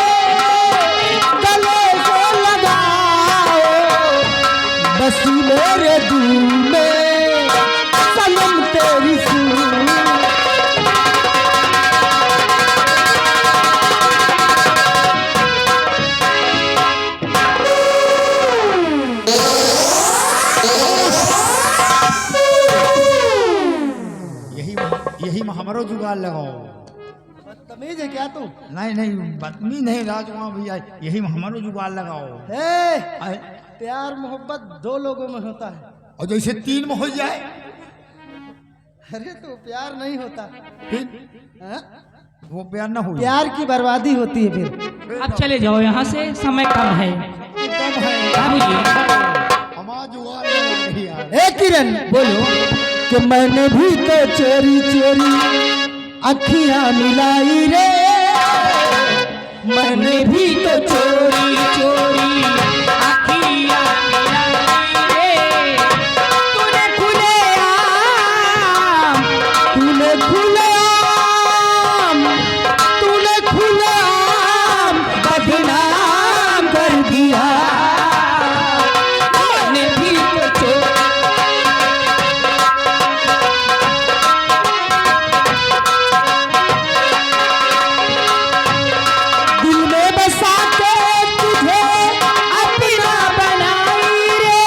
गले से लगाओ, बस मेरे दिल में सनम तेरी सूरत। यही हमारो जुगाड़ लगाओ। बदतमीज है क्या तू? नहीं नहीं, बदतमीज नहीं राजकुमार भैया, यही हमारो जुगाड़ लगाओ। हे, प्यार मोहब्बत 2 लोगों में होता है। और जैसे 3 में हो जाए अरे तो प्यार नहीं होता फिर हाँ? वो प्यार ना हो। प्यार की बर्बादी होती है फिर। अब चले जाओ यहाँ से, समय कम है। कम है बाबूजी। हमारा जुगाड़ लगा भैया। ए किरण, बोलो। कि मैंने भी तो चोरी चोरी अखियां मिलाई रे, मैंने भी तो चोरी चोरी अखियाँ मिलाई रे, तूने खुलेआम तूने खुलेआम बदनाम कर दिया। मैंने भी तो चोरी दिल में बसा के तुझे अपना बनाई रे,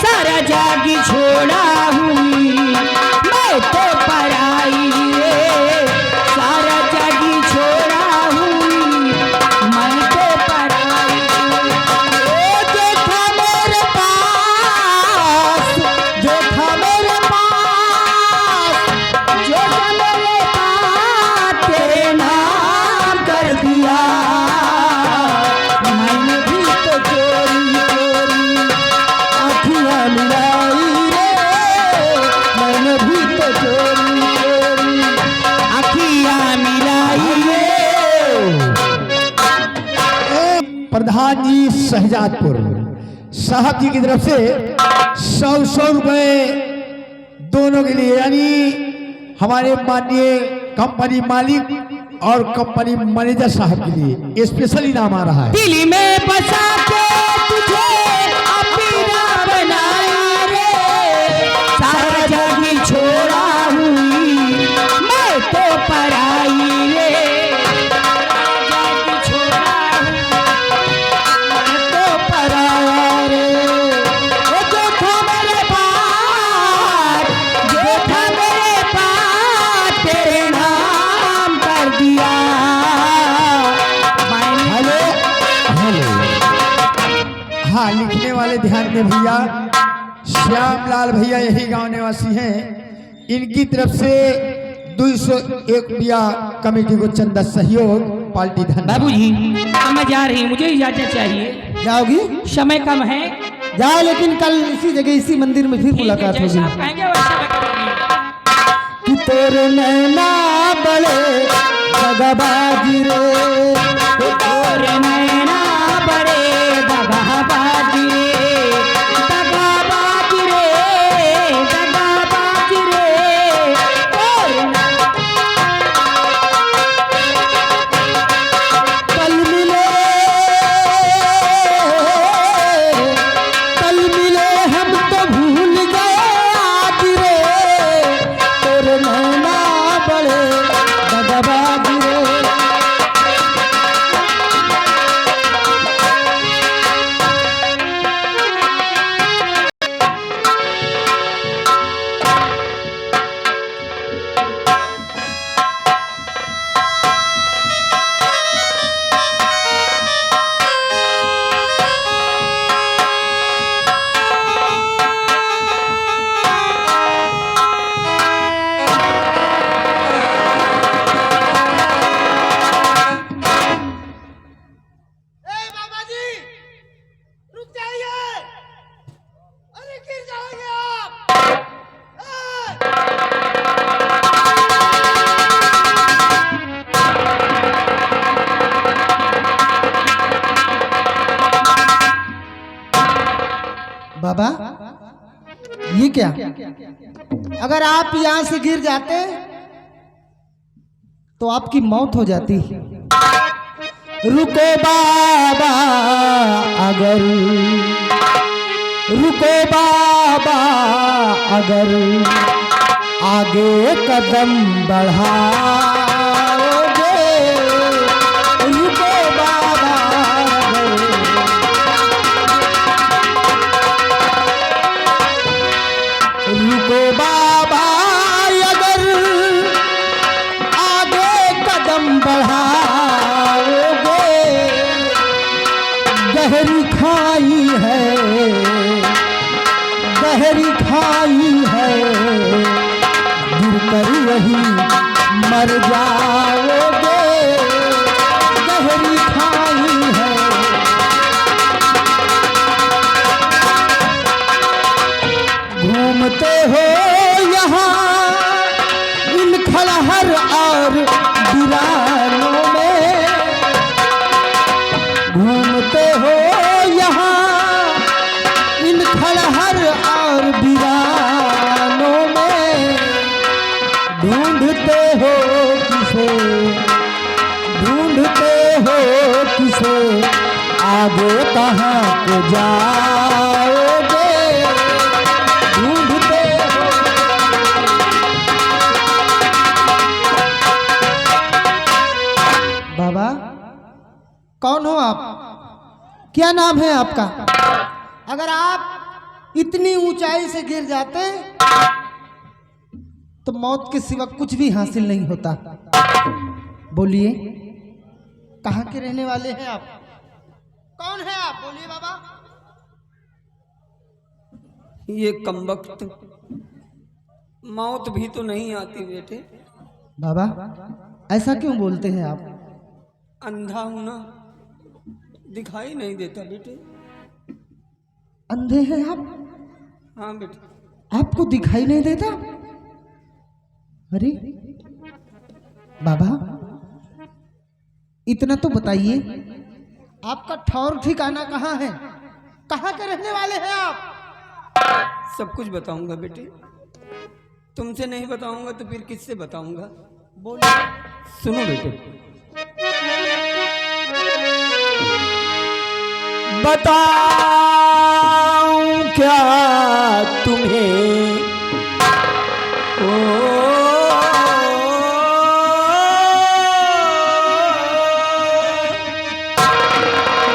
सारा जागी छोड़ा हुई मैं तो पराई रे, सारा जागी छोड़ा हुई मैं तो पराई। ओ जो था मेरे पास, जो था मेरे पास, जो था मेरे पास तेरे नाम कर दिया। मैंने भी तो चोरी चोरी अखियां मिलाई रे, मैंने भी तो चोरी चोरी अखियां मिलाई रे। प्रधान जी शहजादपुर साहब जी की तरफ से 100 रुपए दोनों के लिए, यानी हमारे माननीय कंपनी मालिक और कंपनी मैनेजर साहब के लिए स्पेशल इनाम आ रहा है। दिल में बसा के तुझे अपना बनाया रे, सारा जागी छोड़ा हुई मैं तो पराई रे, जागी छोड़ा हुई मैं तो पराया रे। वो जो था मेरे पास, जो था मेरे पास तेरे नाम कर दिया मैंने। हेलो हेलो, हाँ लिखने वाले ध्यान दें भैया, श्यामलाल भैया यही गांव निवासी हैं, इनकी तरफ से 201 रुपया कमेटी को चंदा सहयोग पार्टी धन। बाबूजी अब मैं जा रही हूँ, मुझे इजाजत चाहिए, जाओगी? समय कम है। जाओ, लेकिन कल इसी जगह इसी मंदिर में फिर मुलाकात जैसा होगी। आप कहेंगे वैसा मैं करूँगी। कि तेरे नैना बड़े दगाबाज रे, तोरे नैना बड़े दगाबाज रे, दगाबाज रे, दगाबाज रे, तोरे कल मिले हम तो भूल गए आज रे, तेरे नैना बड़े दगाबाज रे। बाबा ये क्या? अगर आप यहाँ से गिर जाते तो आपकी मौत हो जाती। रुको बाबा अगर, रुको बाबा अगर आगे कदम बढ़ाओगे, रुको बाबा अगर, रुको बाबा अगर आगे कदम बढ़ाओगे, गहरी खाई है, गहरी खाई है, गिर कर वही मर जाओगे, गहरी खाई है। घूमते हो आगे कहाँ को जाओगे ढूंढते हो। बाबा कौन हो आप? क्या नाम है आपका? अगर आप इतनी ऊंचाई से गिर जाते तो मौत के सिवा कुछ भी हासिल नहीं होता। बोलिए कहाँ के रहने वाले हैं आप? कौन है आप? बोलिए बाबा। ये कमबख्त मौत भी तो नहीं आती बेटे। बाबा ऐसा क्यों बोलते हैं आप? अंधा हूं ना, दिखाई नहीं देता बेटे। अंधे हैं आप? हाँ बेटे। आपको दिखाई नहीं देता? अरे बाबा इतना तो बताइए, आपका ठौर ठिकाना कहाँ है? कहाँ के रहने वाले हैं आप? सब कुछ बताऊंगा बेटे। तुमसे नहीं बताऊंगा तो फिर किससे बताऊंगा? बोलिए। सुनो बेटे। बताऊं क्या तुम्हें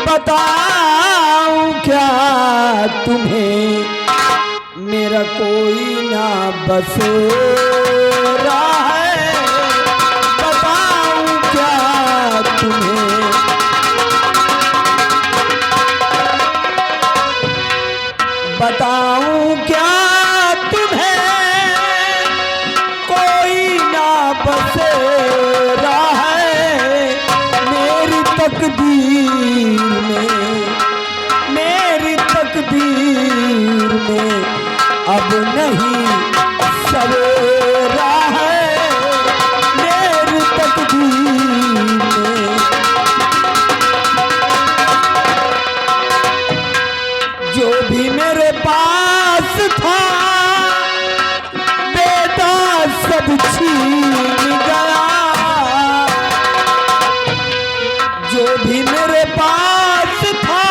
बताऊं क्या तुम्हें मेरा कोई ना बसेरा है। बताऊं क्या तुम्हें बताऊं क्या तुम्हें कोई ना बसेरा है। मेरी तकदीर में अब नहीं सवेरा है। मेरी तकदीर में जो भी मेरे पास था बेटा सब छीन गया। जो भी मेरे पास था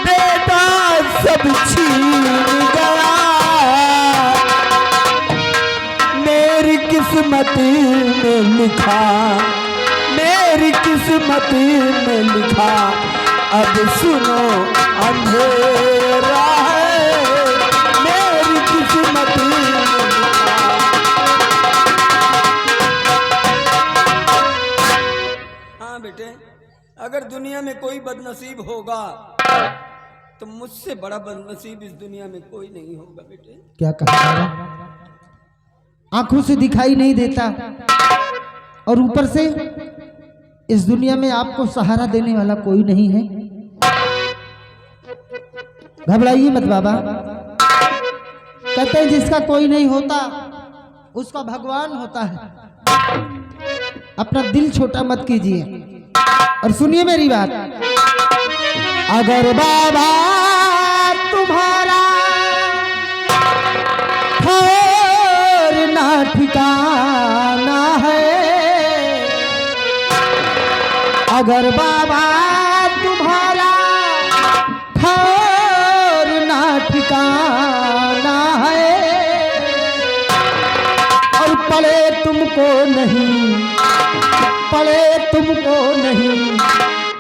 बेटा सब छीन गया। मेरी किस्मत में लिखा, मेरी किस्मत में लिखा अब सुनो अंधेरा है। मेरी किस्मत में लिखा। हाँ बेटे, अगर दुनिया में कोई बदनसीब होगा तो मुझसे बड़ा बदनसीब इस दुनिया में कोई नहीं होगा बेटे। क्या कहा बाबा? आंखों से दिखाई नहीं देता और ऊपर से इस दुनिया में आपको सहारा देने वाला कोई नहीं है। घबराइए मत बाबा। कहते हैं जिसका कोई नहीं होता उसका भगवान होता है। अपना दिल छोटा मत कीजिए और सुनिए मेरी बात। अगर बाबा तुम्हारा ठौर ना ठिकाना है, अगर बाबा तुम्हारा ठौर ना ठिकाना है और पड़े तुमको नहीं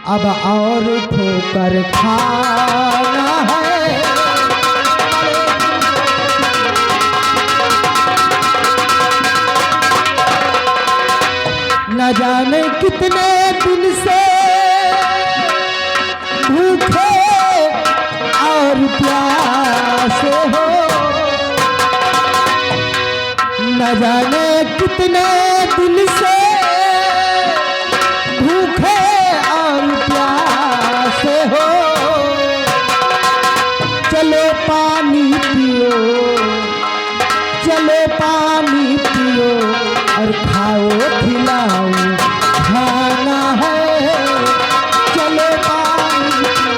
अब और ठोकर खाना है। न जाने कितने दिन से भूखे और प्यासे हो, न जाने कितने दिन से भूखे और प्यासे हो। चलो पानी पियो, चलो पानी पियो और खाओ खिलाओ खाना है। चलो पानी पियो।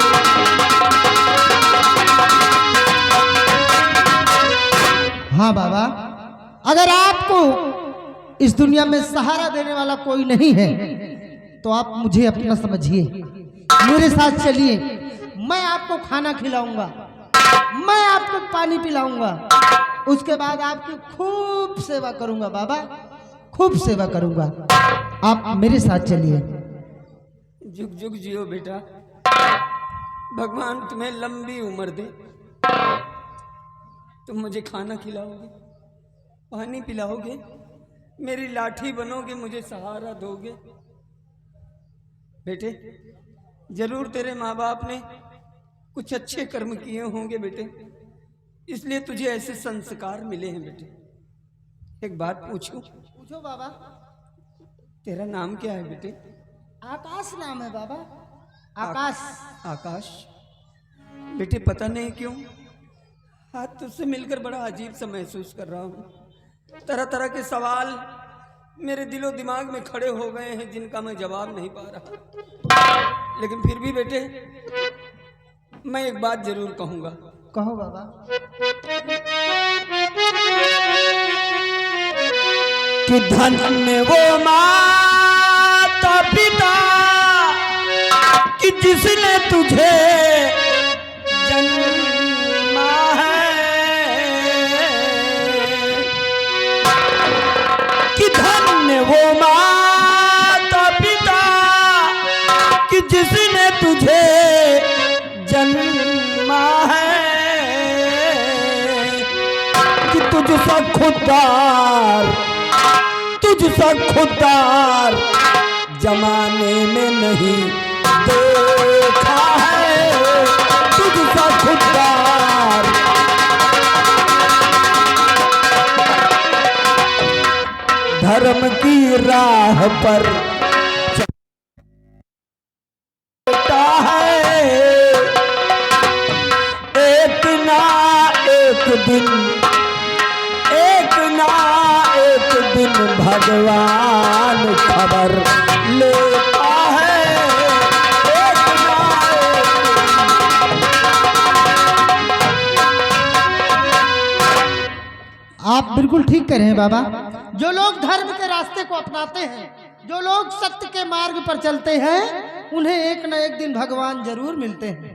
हाँ बाबा, अगर आपको इस दुनिया में सहारा देने वाला कोई नहीं है तो आप मुझे अपना समझिए। मेरे साथ चलिए, मैं आपको खाना खिलाऊंगा, मैं आपको पानी पिलाऊंगा, उसके बाद आपकी खूब सेवा करूंगा बाबा, खूब सेवा करूंगा। आप मेरे साथ चलिए। जुग जुग जियो बेटा, भगवान तुम्हें लंबी उम्र दे। तुम मुझे खाना खिलाओगे, पानी पिलाओगे, मेरी लाठी बनोगे, मुझे सहारा दोगे। बेटे जरूर तेरे माँ बाप ने कुछ अच्छे कर्म किए होंगे बेटे, इसलिए तुझे ऐसे संस्कार मिले हैं बेटे। एक बात पूछूं? पूछो बाबा। तेरा नाम क्या है बेटे? आकाश नाम है बाबा, आकाश। आकाश बेटे, पता नहीं क्यों आज तुझसे मिलकर बड़ा अजीब सा महसूस कर रहा हूँ। तरह तरह के सवाल मेरे दिलो दिमाग में खड़े हो गए हैं जिनका मैं जवाब नहीं पा रहा। लेकिन फिर भी बेटे मैं एक बात जरूर कहूँगा। कहो बाबा। कि धन्य वो माता पिता कि जिसने तुझे जन्मा है, कि धन्य वो माता पिता कि जिसने तुझे जन्मा है, कि तुझसा खुददार जमाने में नहीं देखा है, तुझसा खुददार। धर्म की राह पर चलता है, एक ना एक दिन भगवान खबर लेता है, एक ना आप बिल्कुल ठीक कह रहे हैं बाबा। जो लोग धर्म के रास्ते को अपनाते हैं, जो लोग सत्य के मार्ग पर चलते हैं, उन्हें एक न एक दिन भगवान जरूर मिलते हैं।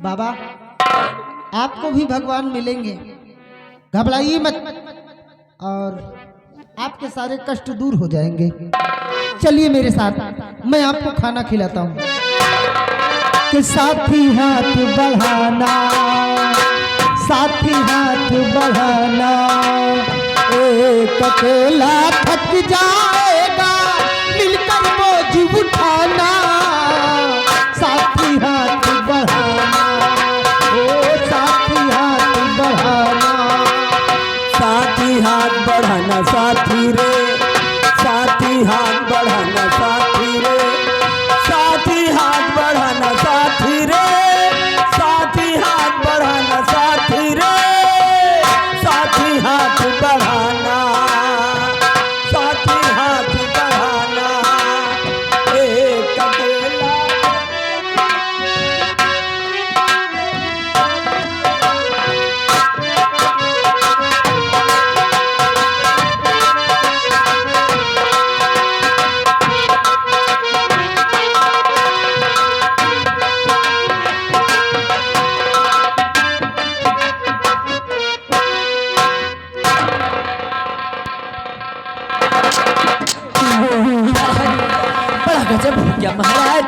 बाबा आपको भी भगवान मिलेंगे, घबराइए मत, और आपके सारे कष्ट दूर हो जाएंगे। चलिए मेरे साथ, मैं आपको खाना खिलाता हूँ। कि साथी हाथ बढ़ाना, साथी हाथ बढ़ाना, एक अकेला थक जाएगा, मिलकर बोझ उठाना। साथी हाथ बढ़ाना, ओ साथी हाथ बढ़ाना, साथी हाथ बढ़ाना साथी रे, साथी हाथ बढ़ाना साथी रे, साथी हाथ बढ़ाना साथी रे, साथी हाथ बढ़ाना साथी रे, साथी हाथ बढ़ाना, साथी हाथ बढ़ाना, एक अकेला। बड़ा गजब हो गया महाराज।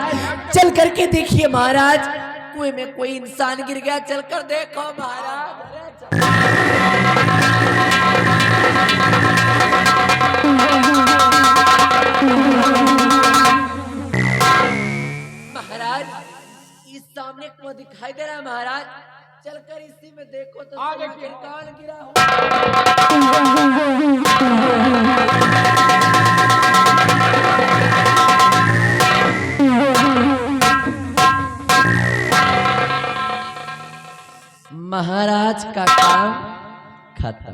चल करके देखिए महाराज, कुएं में कोई इंसान गिर गया, चलकर देखो महाराज। इस सामने कुआं दिखाई दे रहा है महाराज, चलकर इसी में देखो तो कौन गिरा हो। महाराज का काम खत्म।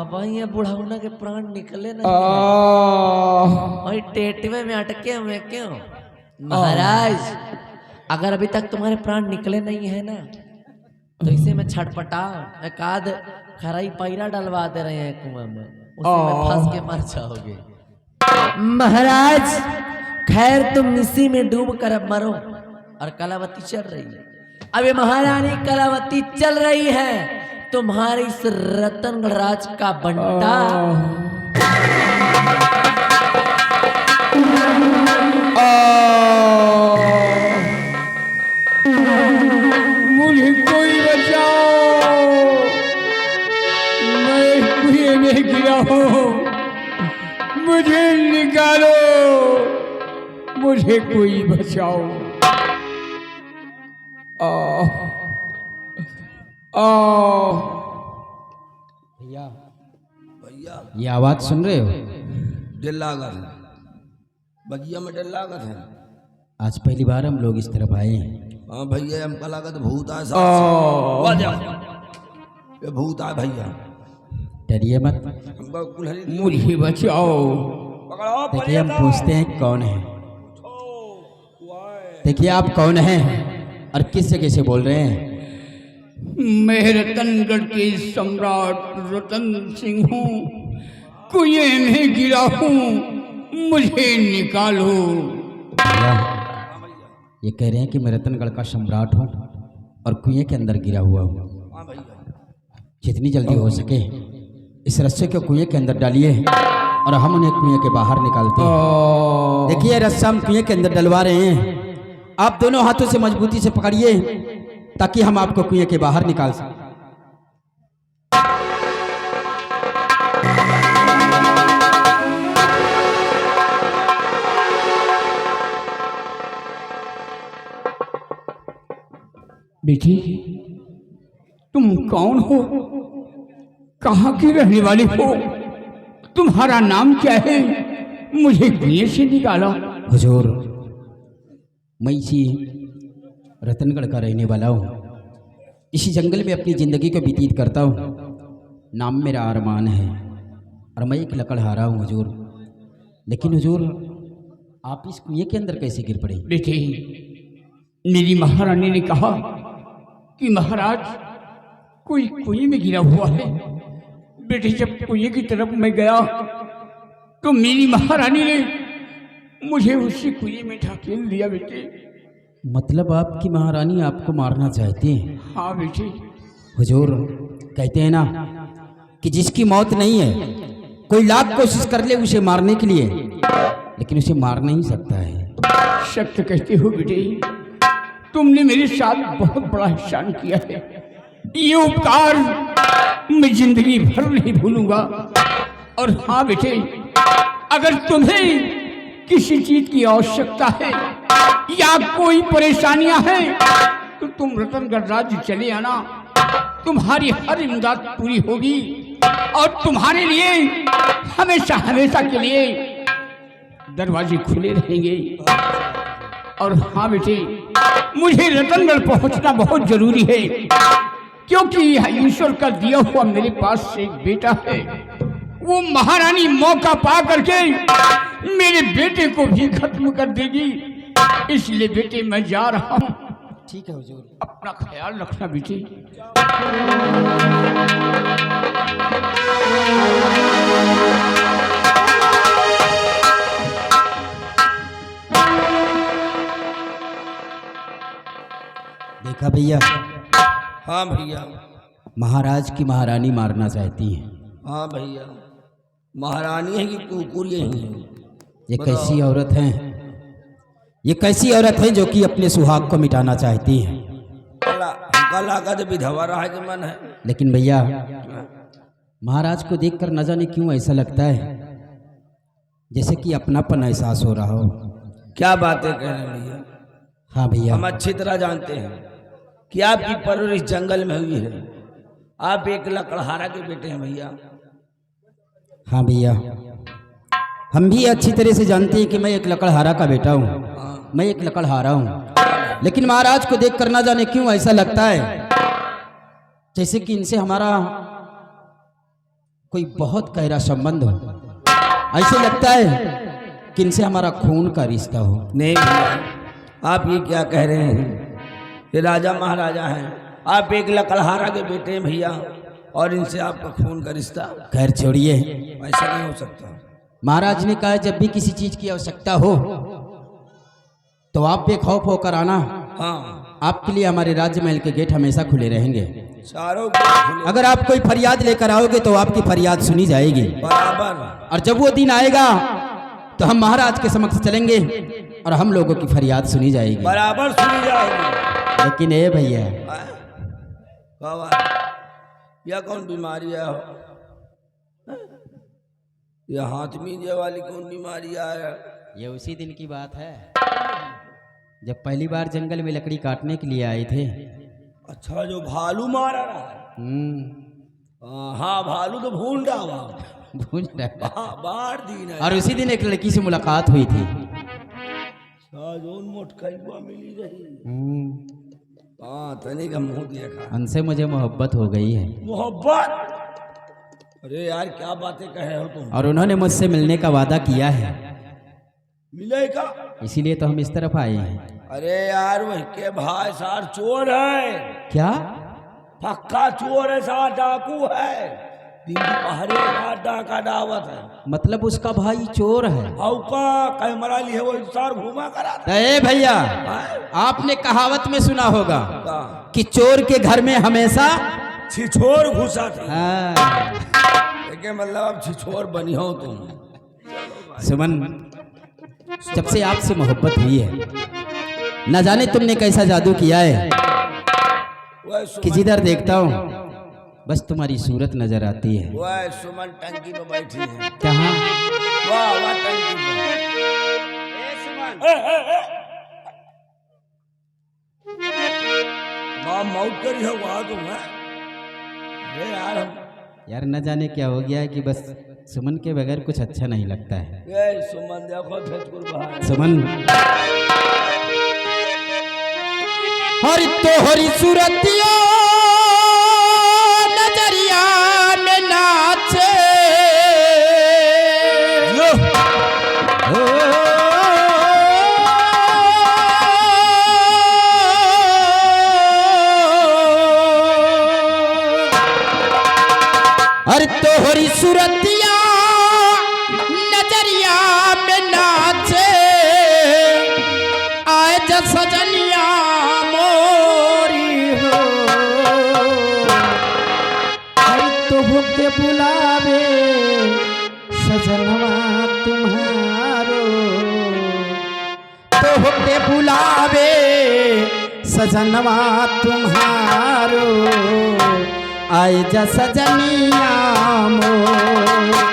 अब ये बुढ़ाउना के प्राण निकले ना, और टेटवे में अटके हुए क्यों महाराज? अगर अभी तक तुम्हारे प्राण निकले नहीं है ना, तो इसे में छटपटाओ, एक आध खराई पैरा डलवा दे रहे हैं कुआं में। उसी में फंस के मर जाओगे। महाराज खैर तुम इसी में डूब कर अब मरो। और कलावती चल रही है। अब ये महारानी कलावती चल रही है, तुम्हारे इस रतनगढ़ राज का बंटा मुझे कोई बचाओ, मैं कुएं में गिरा हूँ, मुझे निकालो, मुझे कोई बचाओ। भैया ये आवाज सुन रहे हो? डर लागत है, बगिया में डर लागत है। आज पहली बार हम लोग इस तरफ आए हैं। हाँ भैया, हमका लागत भूत आए साथ। ये भूत आए भैया, डरिए मत। हमका कुल्हड़ी मुझे बचाओ। पकड़ो। देखिए हम पूछते हैं कौन है। देखिए आप कौन हैं और किस जगह से बोल रहे हैं? मैं रतनगढ़ के सम्राट रतन सिंह हूँ, कुएं में गिरा हूँ, मुझे निकालो। भैया ये कह रहे हैं कि मैं रतनगढ़ का सम्राट हूँ और कुएं के अंदर गिरा हुआ हूँ। जितनी जल्दी हो सके इस रस्से को कुएं के अंदर डालिए और हम उन्हें कुएं के बाहर निकालते हैं। देखिए रस्सा हम कुएं के अंदर डलवा रहे हैं, आप दोनों हाथों से मजबूती से पकड़िए ताकि हम आपको कुएं के बाहर निकाल सकें। बेटी तुम कौन हो, कहाँ की रहने वाली हो, तुम्हारा नाम क्या है, मुझे कुएं से निकाला। हुजूर मैं इसी रतनगढ़ का रहने वाला हूँ, इसी जंगल में अपनी ज़िंदगी को व्यतीत करता हूँ। नाम मेरा अरमान है और मैं एक लकड़हारा हूँ हुजूर। लेकिन हुजूर आप इस कुएं के अंदर कैसे गिर पड़े? बेटे मेरी महारानी ने कहा कि महाराज कोई कुएं में गिरा हुआ है। बेटे जब कुएं की तरफ मैं गया तो मेरी महारानी ने मुझे उसी कुएं में ढकेल दिया। बेटे मतलब आपकी महारानी आपको मारना चाहती है? हाँ बेटे। हुजूर कहते हैं ना कि जिसकी मौत नहीं है कोई लाख कोशिश कर ले उसे मारने के लिए, लेकिन उसे मार नहीं सकता है। सत्य कहते हो बेटे, तुमने मेरे साथ बहुत बड़ा एहसान किया है, ये उपकार मैं जिंदगी भर नहीं भूलूंगा। और हाँ बेटे, अगर तुम्हें किसी चीज की आवश्यकता है या कोई परेशानियां हैं तो तुम रतनगढ़ राज्य चले आना, तुम्हारी हर इमदाद पूरी होगी और तुम्हारे लिए हमेशा हमेशा के लिए दरवाजे खुले रहेंगे। और हाँ बेटे, मुझे रतनगढ़ पहुंचना बहुत जरूरी है, क्योंकि ईश्वर का दिया हुआ मेरे पास एक बेटा है, वो महारानी मौका पा करके मेरे बेटे को भी खत्म कर देगी। इसलिए बेटे मैं जा रहा हूँ। ठीक है हुजूर। अपना ख्याल रखना बेटे। देखा भैया, हाँ भैया। महाराज की महारानी मारना चाहती है। हाँ भैया, महारानी है कि कुकुर यही है? ये कैसी औरत है, ये कैसी औरत है जो कि अपने सुहाग को मिटाना चाहती है। हमका लागत विधवा रहा के मन है। लेकिन भैया महाराज को देखकर न जाने क्यों ऐसा लगता है जैसे कि अपनापन एहसास हो रहा हो। क्या बातें कह रहे हैं भैया? हाँ भैया, हम अच्छी तरह जानते हैं कि आपकी परवरिश जंगल में हुई है, आप एक लकड़हारा के बेटे हैं भैया। हाँ भैया, हम भी अच्छी तरह से जानते हैं कि मैं एक लकड़हारा का बेटा हूँ, मैं एक लकड़हारा हूँ। लेकिन महाराज को देखकर ना जाने क्यों ऐसा लगता है जैसे कि इनसे हमारा कोई बहुत गहरा संबंध हो। ऐसे लगता है कि इनसे हमारा खून का रिश्ता हो। नहीं भैया, आप ये क्या कह रहे हैं? ये राजा महाराजा हैं, आप एक लकड़हारा के बेटे हैं भैया। और इनसे आपका खून का रिश्ता? खैर छोड़िए, ऐसा नहीं हो सकता। महाराज ने कहा जब भी किसी चीज की आवश्यकता हो तो आप बेखौफ होकर आना। हाँ, आपके लिए हमारे राज्य महल के गेट हमेशा खुले रहेंगे। चारों खुले अगर आप कोई फरियाद लेकर आओगे तो आपकी फरियाद सुनी जाएगी। बराबर। और जब वो दिन आएगा तो हम महाराज के समक्ष चलेंगे और हम लोगों की फरियाद सुनी जाएगी। बराबर सुनी जाएगी। लेकिन ए भैया, यह कौन बीमारी है? यह हाथ मीजे वाली कौन बीमारी है? ये उसी दिन की बात है जब पहली बार जंगल में लकड़ी काटने के लिए आए थे। अच्छा, जो भालू मारा रहा है। हाँ, भालू तो भूल डावा। भूल रहा। बार दिन है। और उसी दिन एक लड़की से मुलाकात हुई थी। साजोन मोटकैबा मिली रही। हाँ, तने का मुंह देखा। उनसे मुझे मोहब्बत हो गई है। मोहब्बत? अरे यार, क्या बातें कहे हो तुम। और उन्होंने मुझसे मिलने का वादा किया है। मिलेगा? इसीलिए तो हम इस तरफ आए हैं। अरे यार, वह के भाई सार चोर है। क्या? पक्का चोर है, सार डाकू है। दिन पहरे का डाका डावत है। मतलब उसका भाई चोर है? का कैमरा लिए वो सार घुमा करा। ए भैया, आपने कहावत में सुना होगा कि चोर के घर में हमेशा छिछोर घुसा थी। हाँ। लेकिन मतलब अब छिछोर बनी हो तुम। सुमन, जब से आपसे मोहब्बत हुई है न जाने तुमने कैसा जादू किया है कि जिधर देखता हूँ बस तुम्हारी सूरत नजर आती है। वह सुमन टंकी में बैठी है। कहाँ? वाह टंकी में। सुमन, माँ मौत करी है वहाँ तुम है? अरे यार न जाने क्या हो गया है कि बस सुमन के बगैर कुछ अच्छा नहीं लगता है। ये सुमन देखो भेजपुर बाहर। सुमन, हरी तोहरी सूरतिया नजरिया में नाचे। हरी तोहरी सूरतिया नजरिया में नाचे। आए जा सजनिया मोरी हो, तो के बुलावे सजनवा तुम्हारो। तो के बुलावे सजनवा तुम्हारो। आए जा सजनिया मोर।